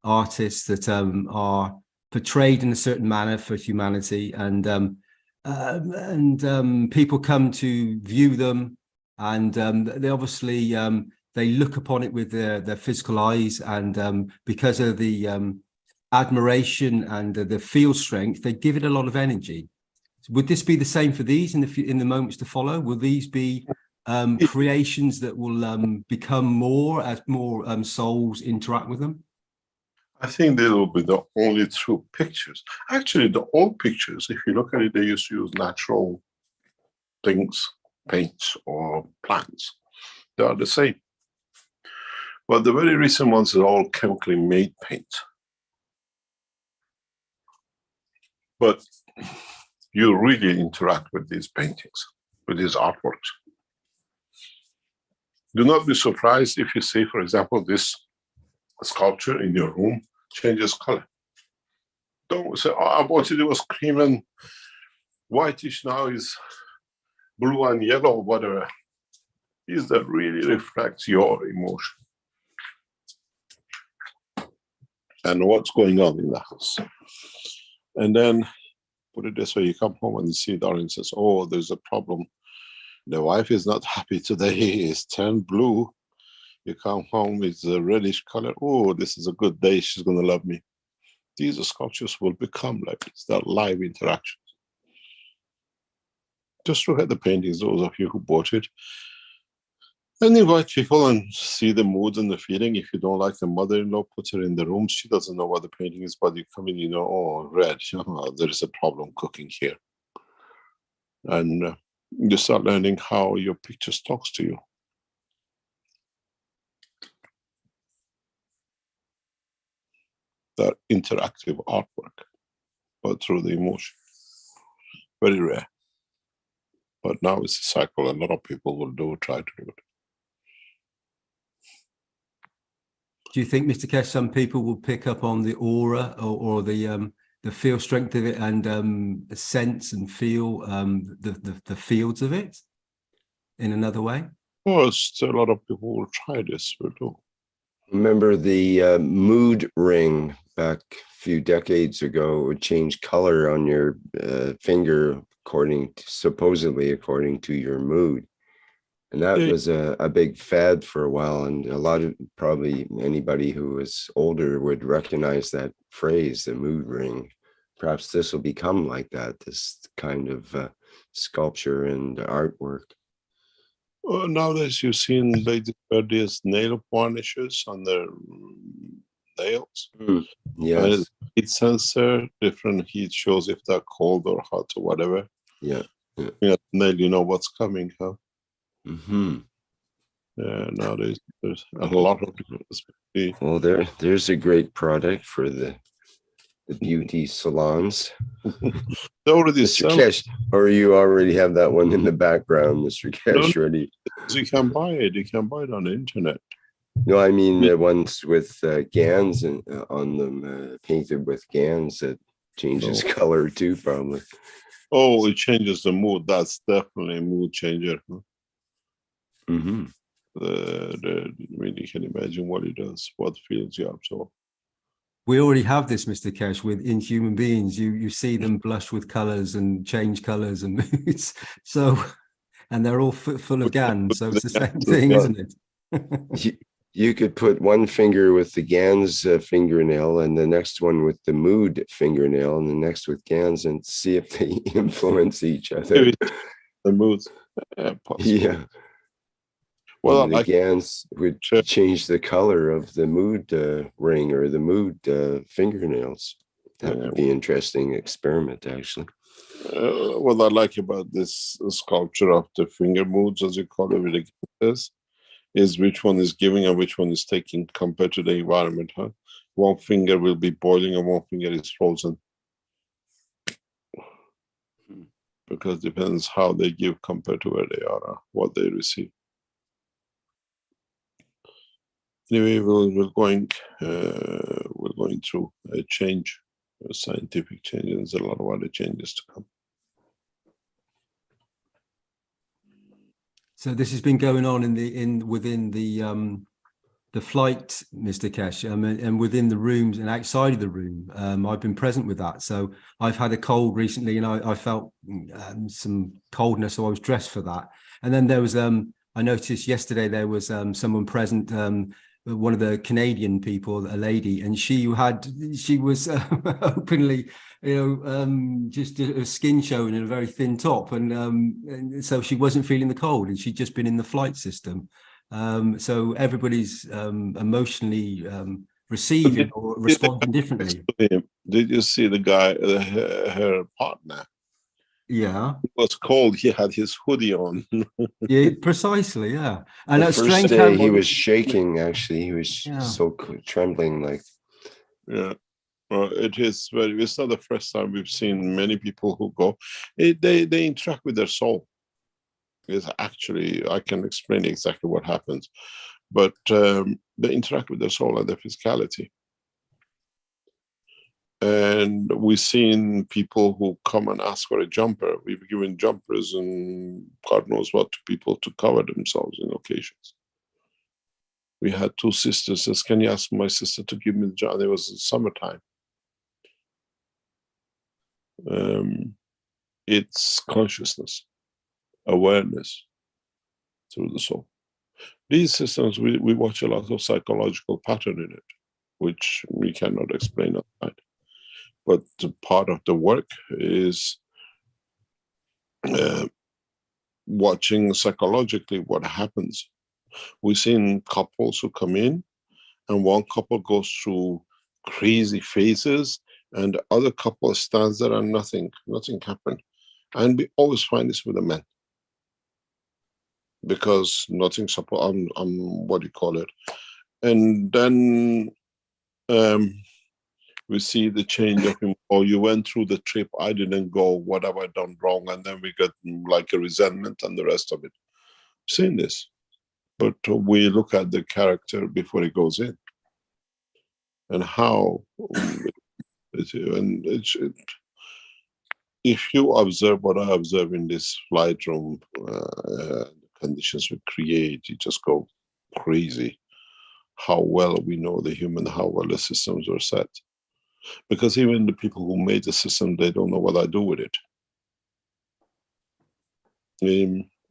artists that are portrayed in a certain manner for humanity, and people come to view them, and they obviously they look upon it with their physical eyes, and because of the admiration and the field strength, they give it a lot of energy. Would this be the same for these in the moments to follow? Will these be creations that will become more as more souls interact with them? I think they will be the only true pictures. Actually, the old pictures, if you look at it, they used to use natural things, paints or plants. They are the same. But the very recent ones are all chemically made paint. But you really interact with these paintings, with these artworks. Do not be surprised if you see, for example, this sculpture in your room changes color. Don't say, oh, I wanted it was cream and whitish, now is blue and yellow, whatever. These that really reflects your emotion and what's going on in the house. And then, put it this way, you come home and you see Darren says, oh, there's a problem. The wife is not happy today, it's turned blue. You come home, it's a reddish color. Oh, this is a good day, she's gonna love me. These sculptures will become like this, they're live interactions. Just look at the paintings, those of you who bought it, and invite people and see the mood and the feeling. If you don't like the mother-in-law, put her in the room. She doesn't know what the painting is, but you come in, you know, oh, red, there is a problem cooking here. And you start learning how your pictures talks to you. That interactive artwork, but through the emotion. Very rare. But now it's a cycle, a lot of people will try to do it. Do you think, Mr. Kesh, some people will pick up on the aura or the feel strength of it, and sense and feel the fields of it in another way? Well, a lot of people will try this, will do. Remember the mood ring back a few decades ago would change color on your finger supposedly according to your mood. And that was a big fad for a while, and a lot of, probably anybody who was older would recognize that phrase, the mood ring. Perhaps this will become like that, this kind of sculpture and artwork. Well, nowadays you've seen ladies wear these nail varnishes on their nails. Yes. Heat sensor, different heat shows if they're cold or hot or whatever. Yeah. Nail, you know what's coming, huh? Mm-hmm. Nowadays there's a lot of people. Well, there's a great product for the beauty salons. They already Mr. sell. Kesh, or you already have that one in the background, Mr. Kesh, ready? You can buy it. You can buy it on the internet. No, I mean the ones with GANs and on them, painted with GANs that changes color too, probably. Oh, it changes the mood. That's definitely a mood changer. Huh? Mm-hmm. I mean, you can imagine what it does, what feels you absorb. We already have this, Mr. Kesh, in human beings. You see them blush with colors and change colors and moods. So, and they're all full of GANs. So it's the same thing, isn't it? You could put one finger with the GANs fingernail and the next one with the mood fingernail and the next with GANs and see if they influence each other. The moods. Yeah. Well, the GANs would change the color of the mood ring or the mood fingernails. That would be an interesting experiment, actually. What I like about this sculpture of the finger moods, as you call it, with the is which one is giving and which one is taking compared to the environment. Huh? One finger will be boiling and one finger is frozen. Because depends how they give compared to where they are, what they receive. Anyway, we're going through a change, a scientific change, and there's a lot of other changes to come. So this has been going on within the flight, Mr. Kesh, and within the rooms and outside of the room. I've been present with that. So I've had a cold recently, and I felt some coldness, so I was dressed for that. And then there was I noticed yesterday there was someone present, one of the Canadian people, a lady, and she was openly, just a skin showing and a very thin top, and so she wasn't feeling the cold, and she'd just been in the flight system. So everybody's emotionally receiving or responding differently. Did you see the guy, her partner? Yeah, It was cold. He had his hoodie on. yeah, precisely. Yeah, and The it's first strange day how he was shaking. Actually, he was Yeah. so trembling. Like, Yeah. It is very. It's not the first time we've seen many people who go. They interact with their soul. It's actually, I can explain exactly what happens, but they interact with their soul and their physicality. And we've seen people who come and ask for a jumper. We've given jumpers and God knows what to people to cover themselves in occasions. We had two sisters says, "Can you ask my sister to give me the jumper?" It was summertime. It's consciousness, awareness through the soul. These systems, we watch a lot of psychological pattern in it, which we cannot explain outside. But part of the work is watching psychologically what happens. We've seen couples who come in and one couple goes through crazy phases and the other couple stands there and nothing happened. And we always find this with the men. Because nothing support, what do you call it? And then we see the change of him. Oh, you went through the trip, I didn't go, what have I done wrong? And then we get like a resentment and the rest of it. Seen this. But we look at the character before he goes in. And how, if you observe what I observe in this flight room, the conditions we create, you just go crazy. How well we know the human, how well the systems were set. Because even the people who made the system, they don't know what I do with it.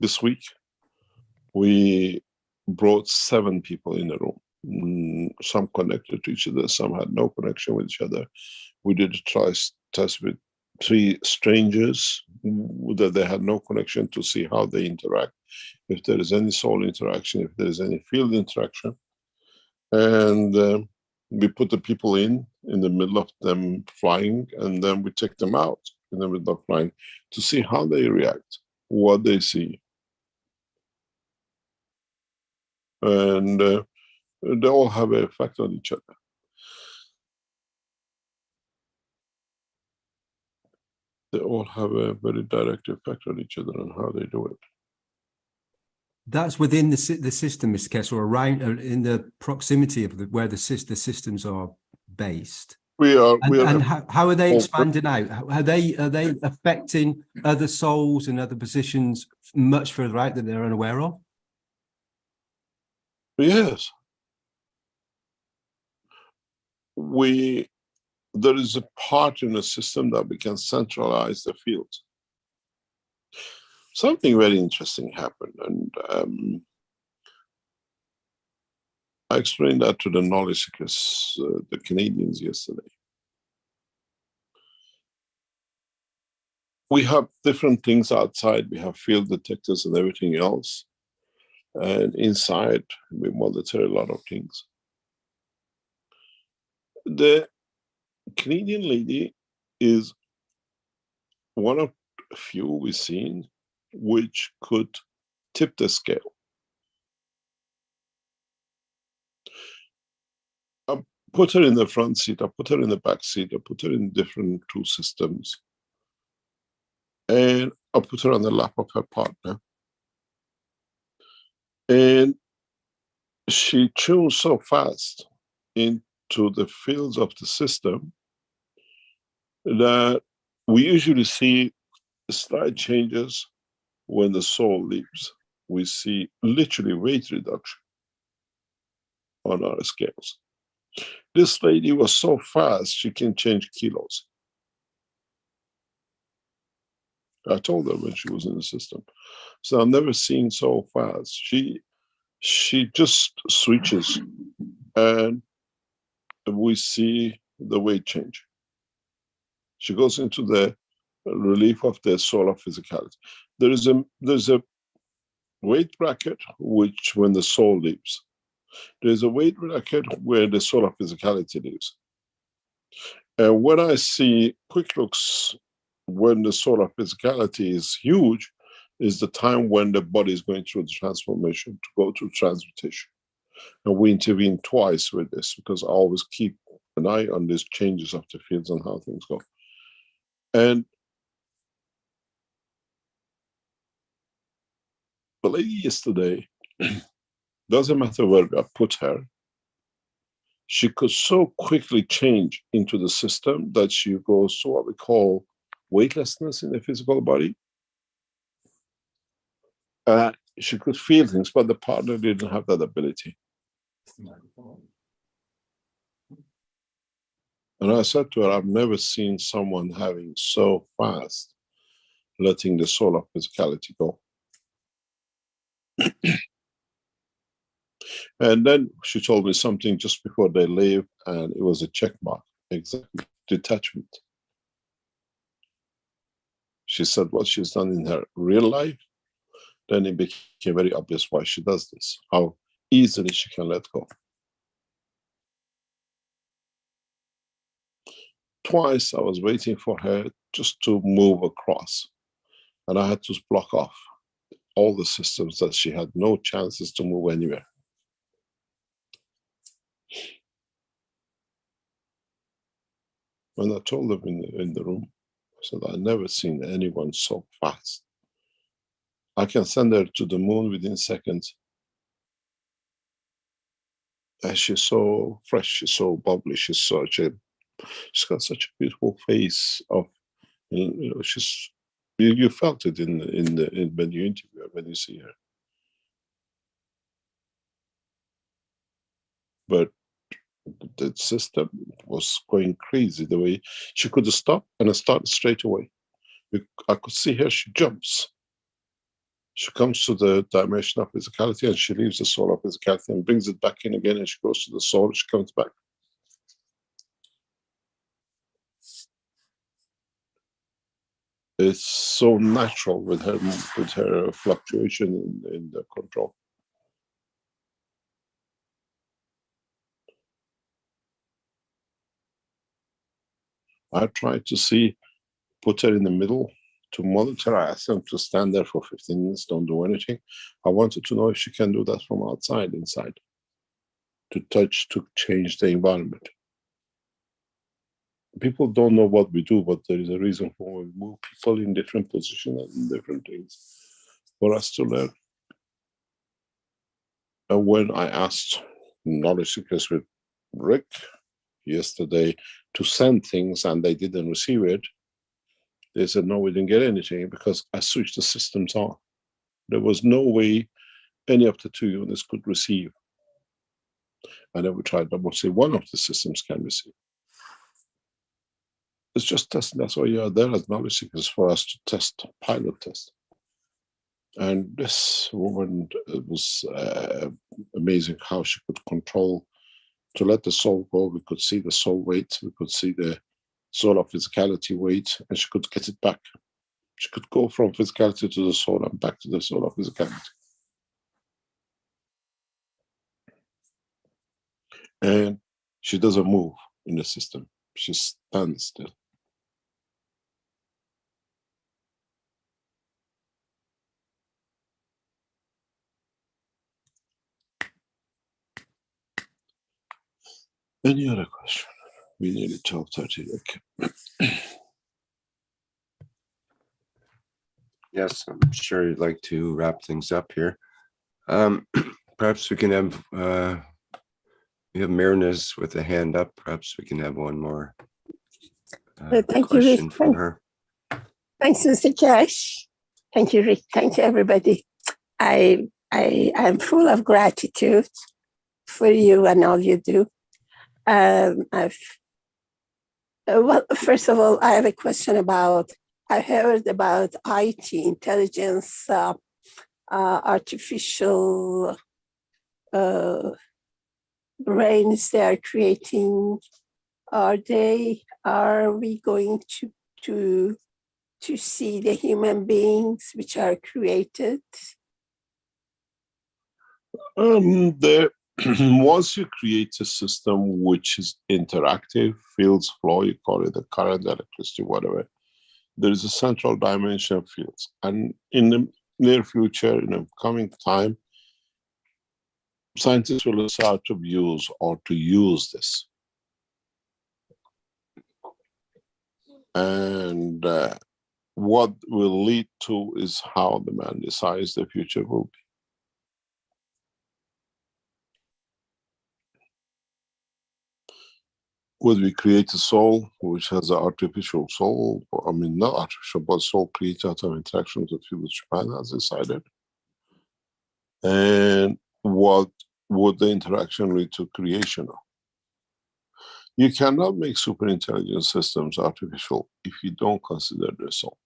This week, we brought 7 people in the room. Some connected to each other, some had no connection with each other. We did a test with 3 strangers that they had no connection to see how they interact, if there is any soul interaction, if there is any field interaction. And we put the people in the middle of them flying, and then we take them out in the middle of flying to see how they react, what they see. And they all have an effect on each other. They all have a very direct effect on each other and how they do it. That's within the system, Mr. Kessler, around in the proximity of where the systems are based. And how are they expanding out? Are they affecting other souls and other positions much further out that they're unaware of? Yes. There is a part in the system that we can centralize the fields. Something very interesting happened, and I explained that to the knowledge seekers, the Canadians yesterday. We have different things outside. We have field detectors and everything else. And inside, we monitor a lot of things. The Canadian lady is one of few we've seen which could tip the scale. I put her in the front seat, I put her in the back seat, I put her in different two systems, and I put her on the lap of her partner. And she tuned so fast into the fields of the system that we usually see slight changes when the soul leaves. We see literally weight reduction on our scales. This lady was so fast, she can change kilos. I told her when she was in the system. So I've never seen so fast. She just switches and we see the weight change. She goes into the relief of the solar physicality. There's a weight bracket which when the soul leaves. There's a weight bracket where the solar physicality lives. And when I see quick looks when the solar physicality is huge, is the time when the body is going through the transformation to go through transmutation. And we intervene twice with this because I always keep an eye on these changes of the fields and how things go. And the lady yesterday, doesn't matter where I put her, she could so quickly change into the system that she goes to what we call weightlessness in the physical body. She could feel things, but the partner didn't have that ability. And I said to her, I've never seen someone having so fast letting the soul of physicality go. And then she told me something just before they leave, and it was a check mark. Exactly. Detachment. She said what she's done in her real life, then it became very obvious why she does this, how easily she can let go. Twice I was waiting for her just to move across, and I had to block off all the systems that she had no chances to move anywhere. When I told them in the room, I said, I've never seen anyone so fast. I can send her to the moon within seconds. And she's so fresh, she's so bubbly, she's got such a beautiful face of, you know, you felt it in when you interview her, when you see her. But the system was going crazy the way she could stop and start straight away. I could see her, she jumps. She comes to the dimension of physicality and she leaves the soul of physicality and brings it back in again, and she goes to the soul, she comes back. It's so natural with her fluctuation in the control. I tried to put her in the middle to monitor. I asked them to stand there for 15 minutes, don't do anything. I wanted to know if she can do that from outside, inside, to touch, to change the environment. People don't know what we do, but there is a reason for we move people in different positions and different things for us to learn. And when I asked knowledge seekers with Rick yesterday to send things and they didn't receive it, they said, no, we didn't get anything because I switched the systems on. There was no way any of the two units could receive. And then we tried double say one of the systems can receive. It's just testing. That's why you are there as knowledge seekers, for us to test, pilot test. And this woman, it was amazing how she could control, to let the soul go. We could see the soul weight, we could see the soul of physicality weight, and she could get it back. She could go from physicality to the soul and back to the soul of physicality. And she doesn't move in the system. She stands still. Any other question? We nearly 12:30. Okay. Yes, I'm sure you'd like to wrap things up here. Perhaps we can have, we have Marinez with a hand up. Perhaps we can have one more Thank you, Rick. question from her. Thanks, Mr. Cash. Thank you, Rick. Thank you, everybody. I am full of gratitude for you and all you do. Well, first of all, I have a question about, I heard about IT, intelligence, artificial brains they are creating. Are we going to see the human beings which are created? Once you create a system which is interactive, fields flow, you call it the current, electricity, whatever, there is a central dimension of fields. And in the near future, in the coming time, scientists will start to use this. And what will lead to is how the man decides the future will be. Would we create a soul which has an artificial soul? I mean, not artificial, but soul created out of interactions with people Japan has decided. And what would the interaction lead to creation of? You cannot make super intelligent systems artificial if you don't consider their soul.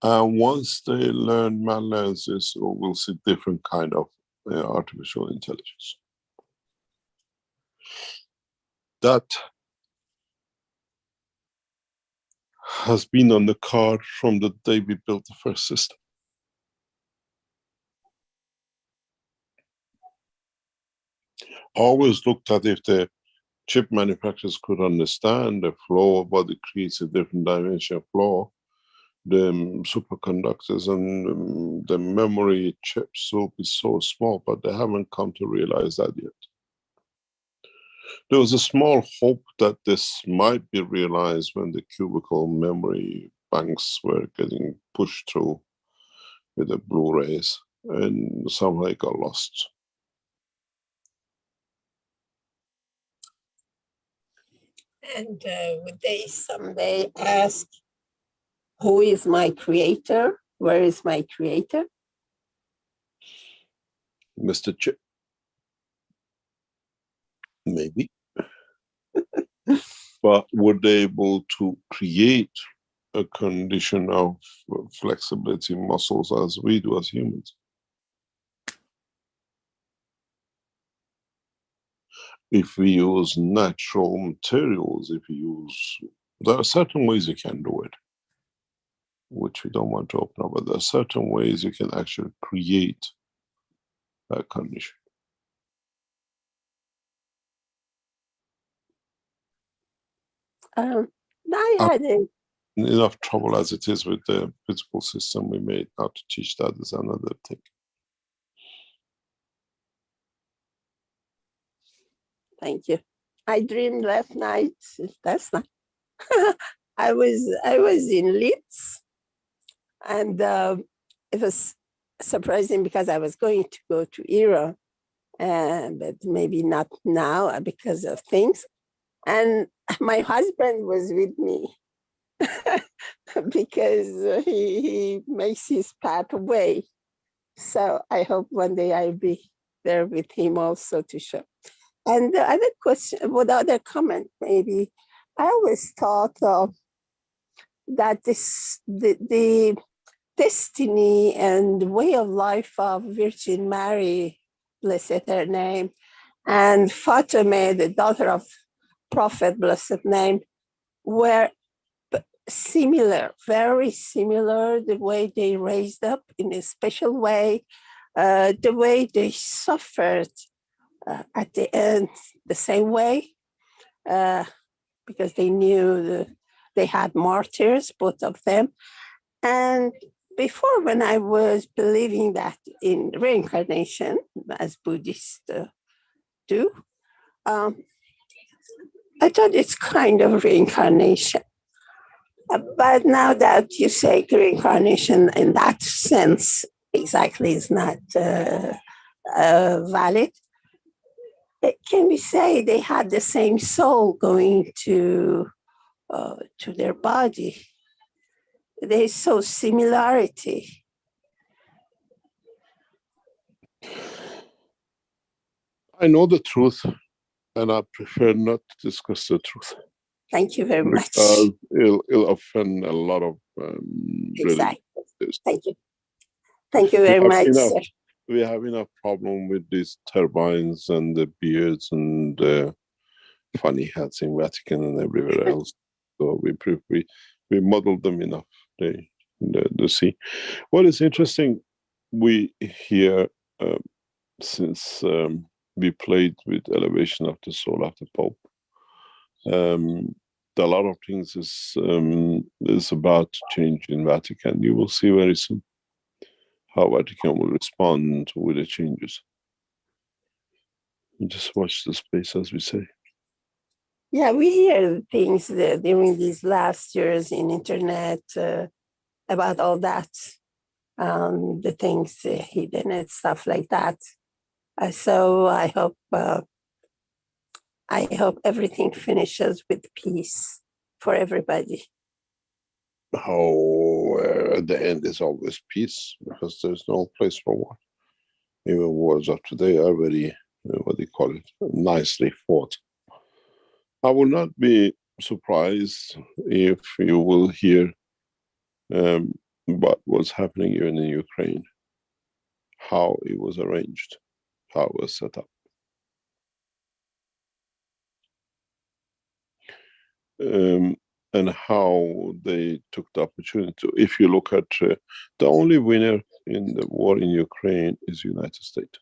And once they learn, man learns this, we'll see different kind of artificial intelligence. That has been on the card from the day we built the first system. Always looked at if the chip manufacturers could understand the flow of what it creates a different dimension of flow, the superconductors and the memory chips will be so small, but they haven't come to realize that yet. There was a small hope that this might be realized when the cubicle memory banks were getting pushed through with the Blu-rays, and somehow it got lost. And would they someday ask, who is my creator? Where is my creator? Mr. Chip. Maybe. But were they able to create a condition of flexibility muscles as we do as humans? If we use natural materials, there are certain ways you can do it, which we don't want to open up, but there are certain ways you can actually create that condition. I had enough trouble as it is with the physical system we made. Now to teach that is another thing. Thank you. I dreamed last night. I was in Leeds, and it was surprising because I was going to go to Iran, but maybe not now because of things. And my husband was with me because he makes his path away. So I hope one day I'll be there with him also to show. And the other question, without a comment, maybe, I always thought that the destiny and way of life of Virgin Mary, blessed her name, and Fatima, the daughter of Prophet, blessed name, were similar, very similar, the way they raised up in a special way, the way they suffered at the end the same way, because they knew they had martyrs, both of them. And before, when I was believing that in reincarnation, as Buddhists do, I thought it's kind of reincarnation. But now that you say reincarnation in that sense exactly is not valid, can we say they had the same soul going to their body? There's so similarity. I know the truth, and I prefer not to discuss the truth Thank you very much. because it'll offend a lot of Exactly. religions. Thank you. Thank you We very have much, enough. sir. We have enough problem with these turbines and the beards and the funny hats in Vatican and everywhere else. So we muddled them enough. They see. What is interesting, we hear since we played with Elevation of the Soul of the Pope. A lot of things is about to change in Vatican. You will see very soon how Vatican will respond with the changes. You just watch the space, as we say. Yeah, we hear things during these last years in internet about all that, the things hidden and stuff like that. So I hope everything finishes with peace for everybody. How at the end is always peace, because there's no place for war. Even wars of today are very, what do you call it, nicely fought. I will not be surprised if you will hear about what's happening even in Ukraine, how it was arranged, how it was set up. And how they took the opportunity to. If you look at the only winner in the war in Ukraine is United States.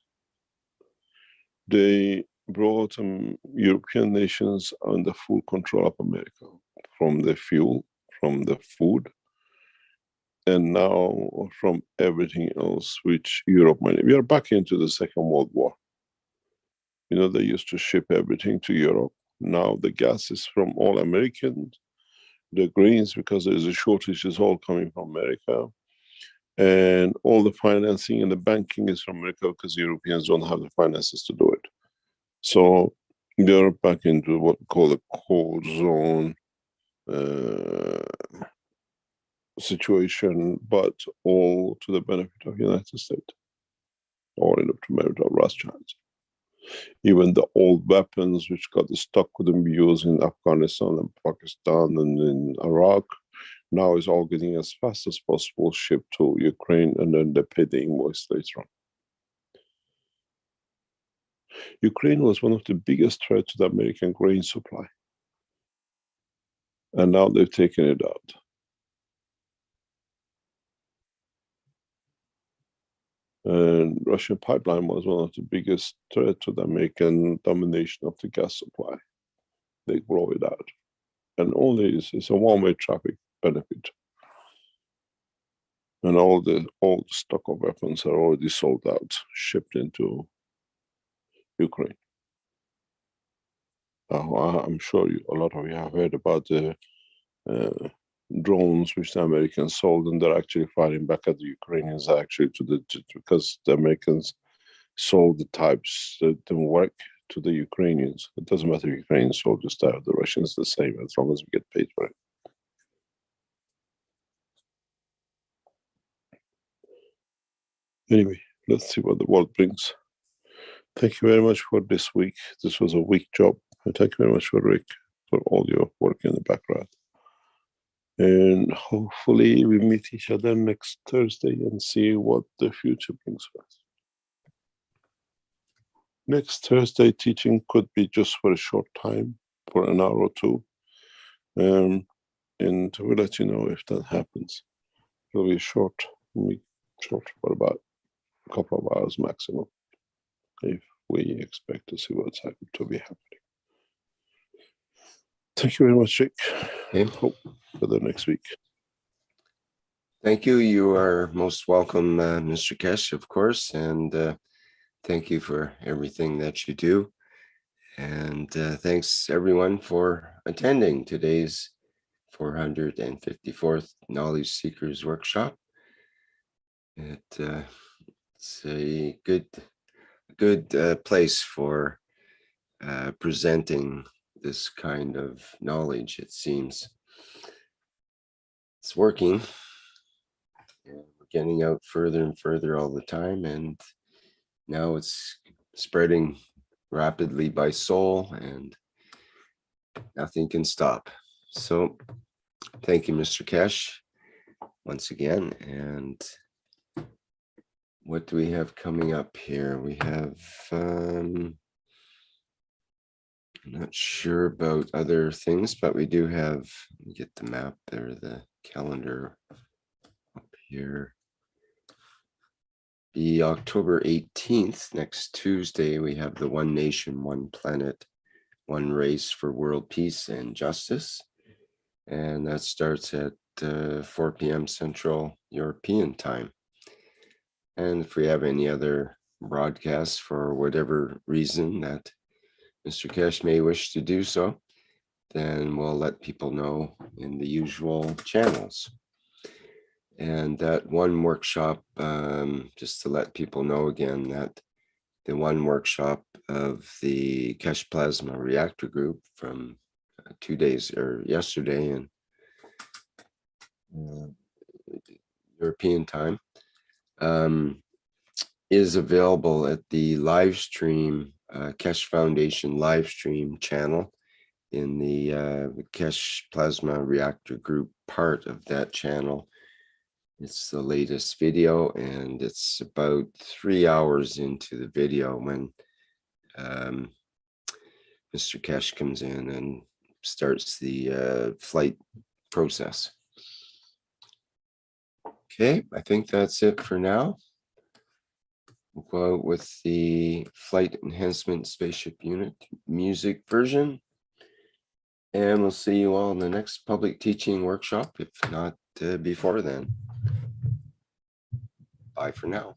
They brought European nations under full control of America, from the fuel, from the food, and now from everything else which Europe might. We are back into the Second World War. You know, they used to ship everything to Europe. Now the gas is from all Americans. The grains, because there's a shortage, is all coming from America. And all the financing and the banking is from America, because Europeans don't have the finances to do it. So they're back into what we call the cold zone situation, but all to the benefit of the United States, or in the benefit of Rothschilds. Even the old weapons which got stuck couldn't be used in Afghanistan and Pakistan and in Iraq, now is all getting as fast as possible shipped to Ukraine, and then they pay the invoice later on. Ukraine was one of the biggest threats to the American grain supply. And now they've taken it out. And Russian pipeline was one of the biggest threats to the American domination of the gas supply. They blow it out. And only it's a one-way traffic benefit. And all the stock of weapons are already sold out, shipped into Ukraine. I'm sure a lot of you have heard about the drones which the Americans sold, and they're actually firing back at the Ukrainians actually because the Americans sold the types that didn't work to the Ukrainians. It doesn't matter if Ukrainians sold the style, the Russians the same, as long as we get paid for it. Anyway, let's see what the world brings. Thank you very much for this week. This was a week job. And thank you very much for Rick, for all your work in the background. And hopefully we meet each other next Thursday and see what the future brings for us. Next Thursday teaching could be just for a short time, for an hour or two. And we'll let you know if that happens. It'll be short for about a couple of hours maximum, if we expect to see what's happening to be happening. Thank you very much, Rick. Okay. Hope for the next week. Thank you. You are most welcome, Mr. Kesh, of course, and thank you for everything that you do. And thanks everyone for attending today's 454th Knowledge Seekers Workshop. It's a good place for presenting this kind of knowledge. It seems it's working, and we're getting out further and further all the time, and now it's spreading rapidly by Seoul, and nothing can stop. So thank you, Mr. Kesh, once again. And what do we have coming up here? We have I'm not sure about other things, but we do have, let me get the map there, the calendar up here. The October 18th, next Tuesday, we have the One Nation, One Planet, One Race for World Peace and Justice. And that starts at 4 p.m. Central European Time. And if we have any other broadcasts for whatever reason that Mr. Kesh may wish to do so, then we'll let people know in the usual channels. And that one workshop, just to let people know again, that the one workshop of the Kesh Plasma Reactor Group from 2 days or yesterday in European time is available at the live stream, Kesh Foundation live stream channel in the Kesh Plasma Reactor Group part of that channel. It's the latest video, and it's about 3 hours into the video when Mr. Kesh comes in and starts the flight process. Okay, I think that's it for now. We'll go out with the Flight Enhancement Spaceship Unit music version. And we'll see you all in the next public teaching workshop, if not before then. Bye for now.